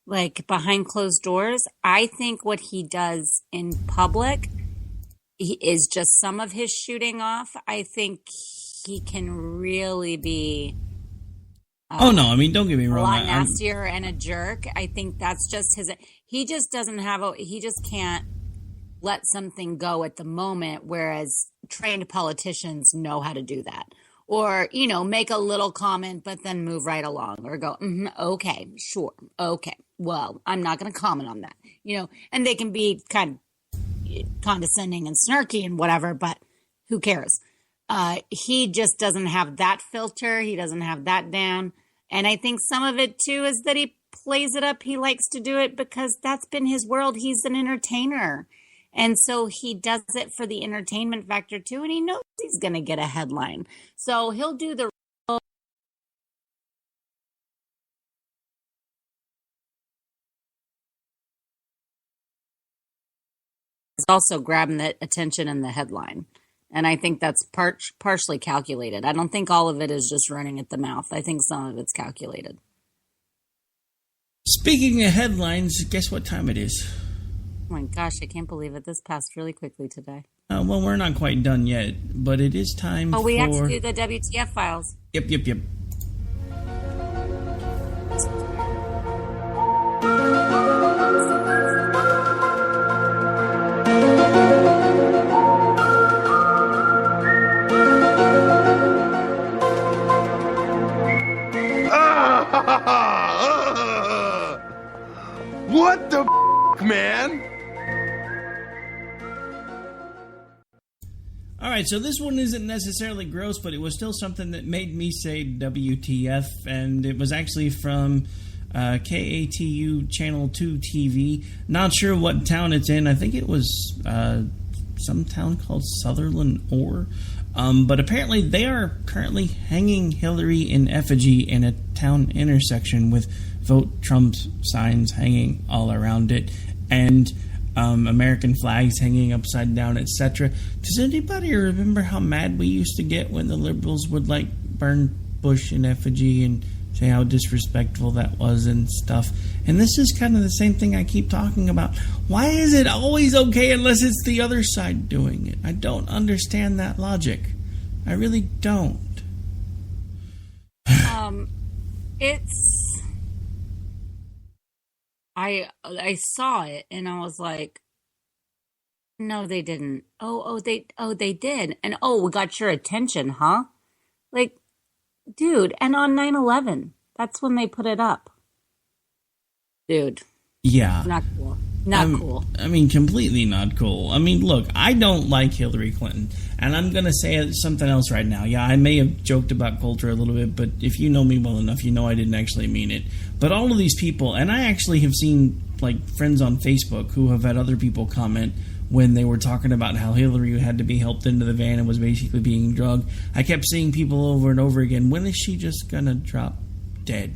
Like, behind closed doors. I think what he does in public is just some of his shooting off. I think he can really be... oh, no, I mean, don't get me wrong. A lot nastier and a jerk. I think that's just his... He just doesn't have he just can't let something go at the moment, whereas trained politicians know how to do that. Or, make a little comment, but then move right along or go, okay, sure, okay, well, I'm not going to comment on that, and they can be kind of condescending and snarky and whatever, but who cares? He just doesn't have that filter. He doesn't have that down. And I think some of it, too, is that he plays it up. He likes to do it because that's been his world. He's an entertainer. And so he does it for the entertainment factor, too, and he knows he's going to get a headline. So he'll do the... It's also grabbing the attention and the headline. And I think that's partially calculated. I don't think all of it is just running at the mouth. I think some of it's calculated. Speaking of headlines, guess what time it is? Oh my gosh, I can't believe it. This passed really quickly today. Well, we're not quite done yet, but it is time for... Oh, we have to do the WTF files. Yep. What the man? All right, so this one isn't necessarily gross, but it was still something that made me say WTF, and it was actually from KATU Channel 2 TV. Not sure what town it's in. I think it was some town called Sutherland Orr. But apparently they are currently hanging Hillary in effigy in a town intersection with Vote Trump signs hanging all around it, and American flags hanging upside down, etc. Does anybody remember how mad we used to get when the liberals would burn Bush in effigy and say how disrespectful that was and stuff? And this is kind of the same thing I keep talking about. Why is it always okay unless it's the other side doing it? I don't understand that logic. I really don't. I saw it and I was like, no, they didn't. They did. And we got your attention, huh? Like, dude, and on 9/11, that's when they put it up. Dude. Yeah. Not cool. Not cool. I mean, completely not cool. I mean, look, I don't like Hillary Clinton, and I'm going to say something else right now. Yeah, I may have joked about culture a little bit, but if you know me well enough, you know I didn't actually mean it. But all of these people, and I actually have seen, friends on Facebook who have had other people comment when they were talking about how Hillary had to be helped into the van and was basically being drugged. I kept seeing people over and over again, when is she just going to drop dead?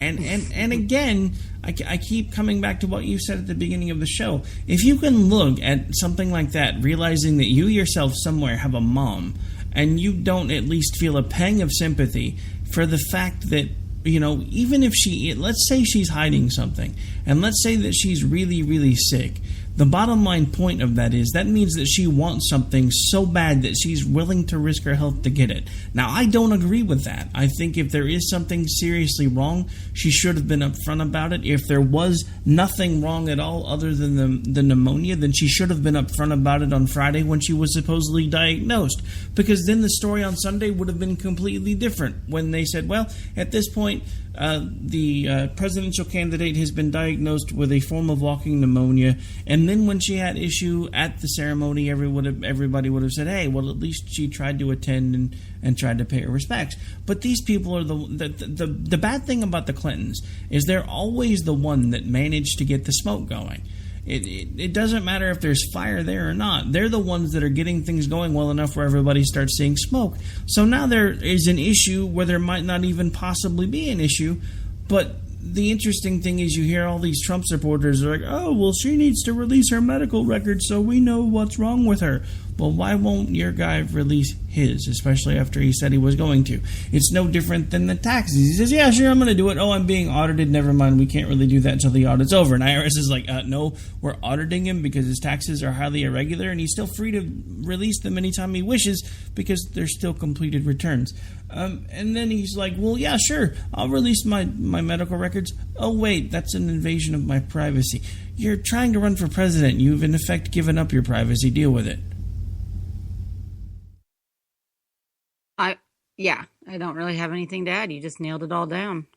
And again, I keep coming back to what you said at the beginning of the show. If you can look at something like that, realizing that you yourself somewhere have a mom, and you don't at least feel a pang of sympathy for the fact that, even if let's say she's hiding something, and let's say that she's really, really sick, the bottom line point of that is that means that she wants something so bad that she's willing to risk her health to get it. Now, I don't agree with that. I think if there is something seriously wrong, she should have been upfront about it. If there was nothing wrong at all other than the pneumonia, then she should have been upfront about it on Friday when she was supposedly diagnosed. Because then the story on Sunday would have been completely different when they said, well, at this point, the presidential candidate has been diagnosed with a form of walking pneumonia, and then when she had issue at the ceremony, everybody would have said, hey, well, at least she tried to attend and tried to pay her respects. But these people are the bad thing about the Clintons is they're always the one that managed to get the smoke going. It doesn't matter if there's fire there or not. They're the ones that are getting things going well enough where everybody starts seeing smoke. So now there is an issue where there might not even possibly be an issue. But the interesting thing is you hear all these Trump supporters are like, oh, well, she needs to release her medical records so we know what's wrong with her. Well, why won't your guy release his, especially after he said he was going to? It's no different than the taxes. He says, yeah, sure, I'm going to do it. Oh, I'm being audited. Never mind. We can't really do that until the audit's over. And IRS is like, no, we're auditing him because his taxes are highly irregular, and he's still free to release them anytime he wishes because they're still completed returns. And then he's like, well, yeah, sure, I'll release my medical records. Oh, wait, that's an invasion of my privacy. You're trying to run for president. You've, in effect, given up your privacy. Deal with it. I don't really have anything to add. You just nailed it all down.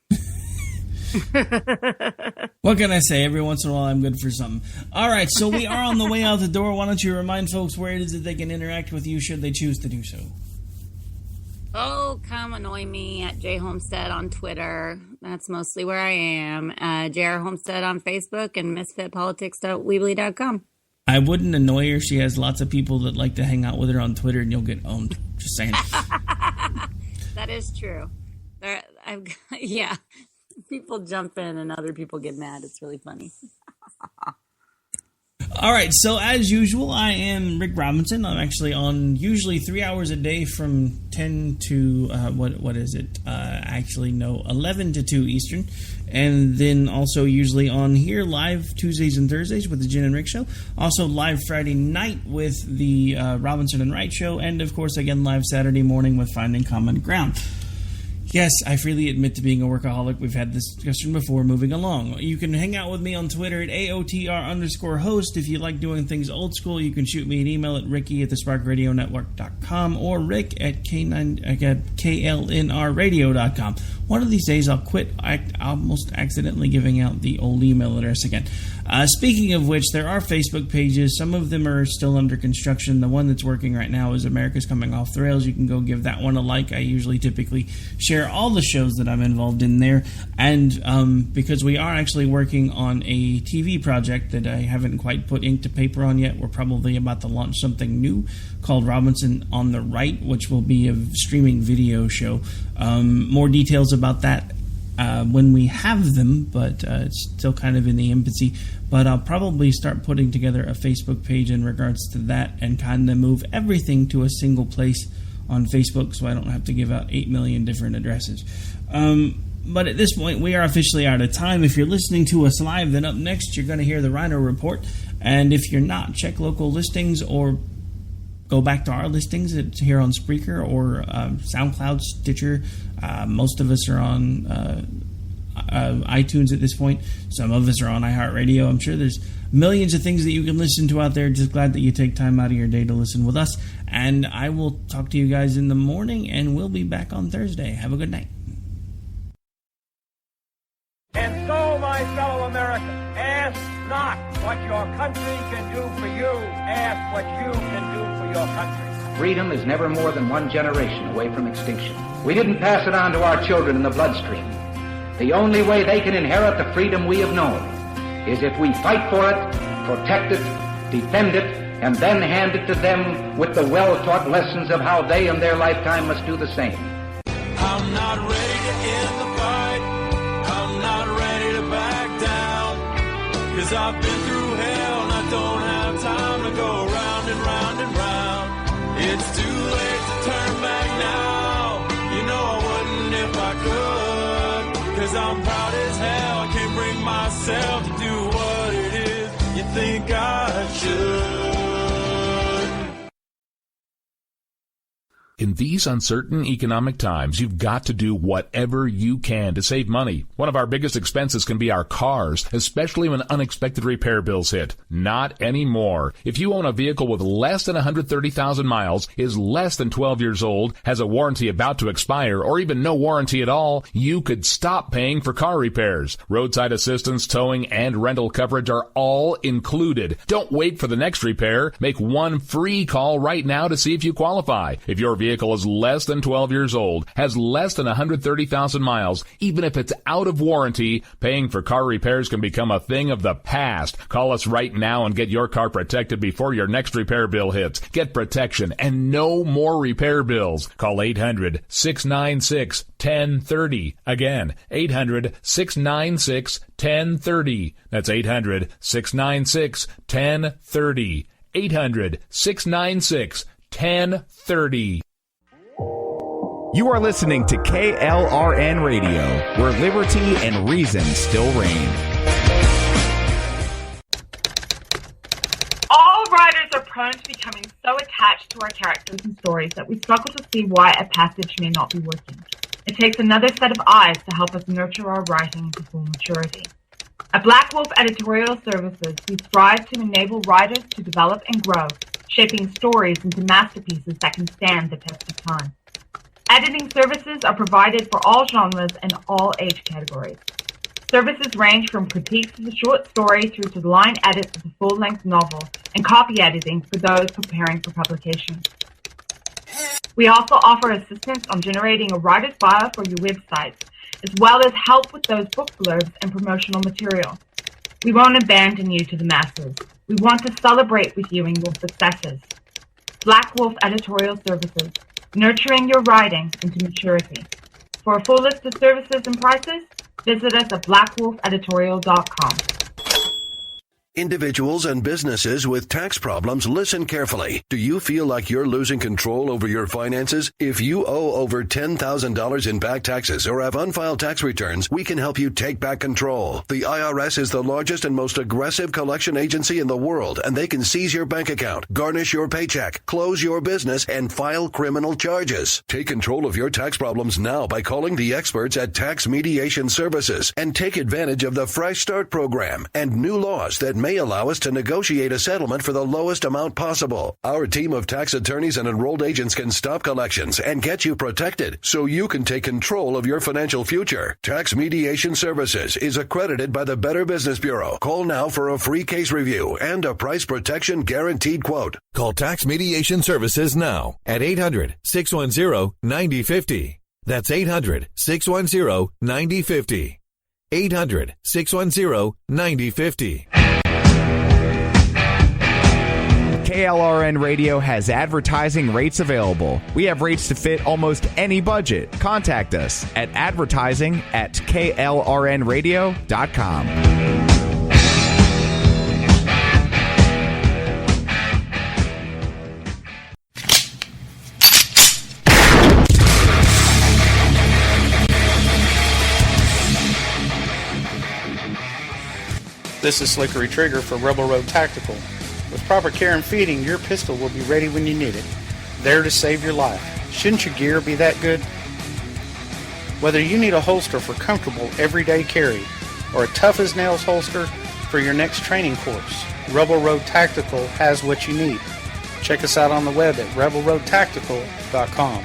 What can I say? Every once in a while, I'm good for something. All right, so we are on the way out the door. Why don't you remind folks where it is that they can interact with you should they choose to do so? Oh, come annoy me at J Homestead on Twitter. That's mostly where I am. JR Homestead on Facebook and misfitpolitics.weebly.com. I wouldn't annoy her. She has lots of people that like to hang out with her on Twitter, and you'll get owned. Just saying. That is true. Yeah. People jump in and other people get mad. It's really funny. All right, so as usual, I am Rick Robinson. I'm actually on usually 3 hours a day from 10 to, 11 to 2 Eastern. And then also usually on here live Tuesdays and Thursdays with the Jen and Rick Show. Also live Friday night with the Robinson and Wright Show. And, of course, again, live Saturday morning with Finding Common Ground. Yes, I freely admit to being a workaholic. We've had this discussion before. Moving along. You can hang out with me on Twitter at AOTR_host. If you like doing things old school, you can shoot me an email at ricky@thesparkradionetwork.com or rick at klnrradio.com. One of these days I'll quit almost accidentally giving out the old email address again. Speaking of which, there are Facebook pages. Some of them are still under construction. The one that's working right now is America's Coming Off the Rails. You can go give that one a like. I usually typically share all the shows that I'm involved in there. And because we are actually working on a TV project that I haven't quite put ink to paper on yet, we're probably about to launch something new called Robinson on the Right, which will be a streaming video show. More details about that when we have them, but it's still kind of in the infancy. But I'll probably start putting together a Facebook page in regards to that and kind of move everything to a single place on Facebook so I don't have to give out 8 million different addresses. But at this point, we are officially out of time. If you're listening to us live, then up next you're going to hear the Rhino Report. And if you're not, check local listings or go back to our listings here on Spreaker or SoundCloud, Stitcher. Most of us are on iTunes at this point. Some of us are on iHeartRadio. I'm sure there's millions of things that you can listen to out there. Just glad that you take time out of your day to listen with us. And I will talk to you guys in the morning, and we'll be back on Thursday. Have a good night. And so, my fellow Americans, ask not what your country can do for you. Ask what you can do for your country. Freedom is never more than one generation away from extinction. We didn't pass it on to our children in the bloodstream. The only way they can inherit the freedom we have known is if we fight for it, protect it, defend it, and then hand it to them with the well-taught lessons of how they in their lifetime must do the same. I'm not ready to end the fight. I'm not ready to back down. 'Cause I've been through hell and I don't have time to go round and round and round. It's too late to turn back now. You know I wouldn't if I could. 'Cause I'm proud as hell. I can't bring myself to do what it is you think I should. In these uncertain economic times, you've got to do whatever you can to save money. One of our biggest expenses can be our cars, especially when unexpected repair bills hit. Not anymore. If you own a vehicle with less than 130,000 miles, is less than 12 years old, has a warranty about to expire, or even no warranty at all, you could stop paying for car repairs. Roadside assistance, towing, and rental coverage are all included. Don't wait for the next repair. Make one free call right now to see if you qualify. If your vehicle is less than 12 years old, has less than 130,000 miles, even if it's out of warranty, paying for car repairs can become a thing of the past. Call us right now and get your car protected before your next repair bill hits. Get protection and no more repair bills. Call 800-696-1030. Again, 800-696-1030. That's 800-696-1030. 800-696-1030. You are listening to KLRN Radio, where liberty and reason still reign. All writers are prone to becoming so attached to our characters and stories that we struggle to see why a passage may not be working. It takes another set of eyes to help us nurture our writing to full maturity. At Black Wolf Editorial Services, we strive to enable writers to develop and grow, shaping stories into masterpieces that can stand the test of time. Editing services are provided for all genres and all age categories. Services range from critiques of the short story through to the line edits of the full-length novel and copy editing for those preparing for publication. We also offer assistance on generating a writer's bio for your websites, as well as help with those book blurbs and promotional material. We won't abandon you to the masses. We want to celebrate with you in your successes. Black Wolf Editorial Services, nurturing your writing into maturity. For a full list of services and prices, visit us at blackwolfeditorial.com. Individuals and businesses with tax problems, listen carefully. Do you feel like you're losing control over your finances? If you owe over $10,000 in back taxes or have unfiled tax returns, we can help you take back control. The IRS is the largest and most aggressive collection agency in the world, and they can seize your bank account, garnish your paycheck, close your business, and file criminal charges. Take control of your tax problems now by calling the experts at Tax Mediation Services and take advantage of the Fresh Start program and new laws that may allow us to negotiate a settlement for the lowest amount possible. Our team of tax attorneys and enrolled agents can stop collections and get you protected so you can take control of your financial future. Tax Mediation Services is accredited by the Better Business Bureau. Call now for a free case review and a price protection guaranteed quote. Call Tax Mediation Services now at 800-610-9050. That's 800-610-9050. 800-610-9050. KLRN Radio has advertising rates available. We have rates to fit almost any budget. Contact us at advertising@klrnradio.com. This is Slickery Trigger for Rebel Road Tactical. With proper care and feeding, your pistol will be ready when you need it, there to save your life. Shouldn't your gear be that good? Whether you need a holster for comfortable everyday carry or a tough-as-nails holster for your next training course, Rebel Road Tactical has what you need. Check us out on the web at rebelroadtactical.com.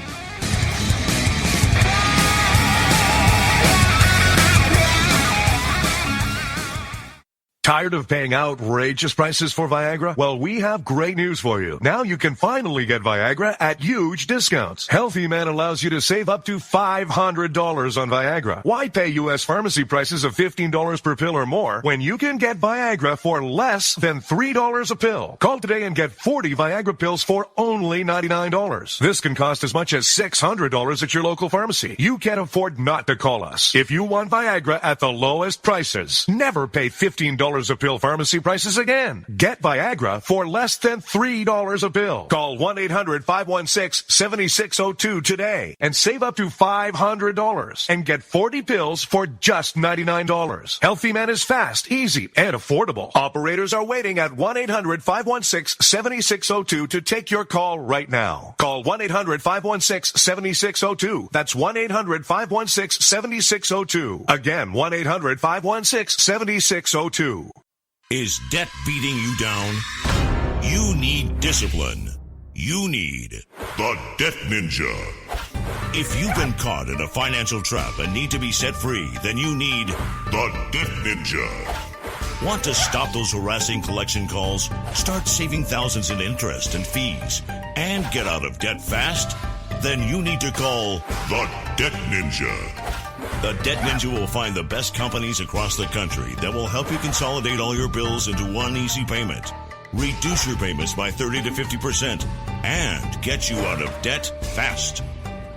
Tired of paying outrageous prices for Viagra? Well, we have great news for you. Now you can finally get Viagra at huge discounts. Healthy Man allows you to save up to $500 on Viagra. Why pay U.S. pharmacy prices of $15 per pill or more when you can get Viagra for less than $3 a pill? Call today and get 40 Viagra pills for only $99. This can cost as much as $600 at your local pharmacy. You can't afford not to call us. If you want Viagra at the lowest prices, never pay $15 $3 a pill pharmacy prices again. Get Viagra for less than $3 a pill. Call 1-800-516-7602 today and save up to $500 and get 40 pills for just $99. Healthy Man is fast, easy, and affordable. Operators are waiting at 1-800-516-7602 to take your call right now. Call 1-800-516-7602. That's 1-800-516-7602. Again, 1-800-516-7602. Is debt beating you down? You need discipline. You need the Debt Ninja. If you've been caught in a financial trap and need to be set free, then you need the Debt Ninja. Want to stop those harassing collection calls? Start saving thousands in interest and fees and get out of debt fast? Then you need to call the Debt Ninja. The Debt Ninja will find the best companies across the country that will help you consolidate all your bills into one easy payment, reduce your payments by 30 to 50%, and get you out of debt fast.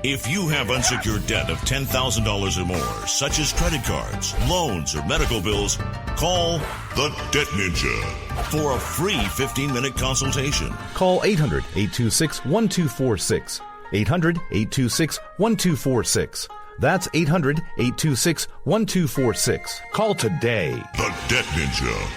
If you have unsecured debt of $10,000 or more, such as credit cards, loans, or medical bills, call the Debt Ninja for a free 15-minute consultation. Call 800-826-1246. 800-826-1246. That's 800-826-1246. Call today. The Debt Ninja.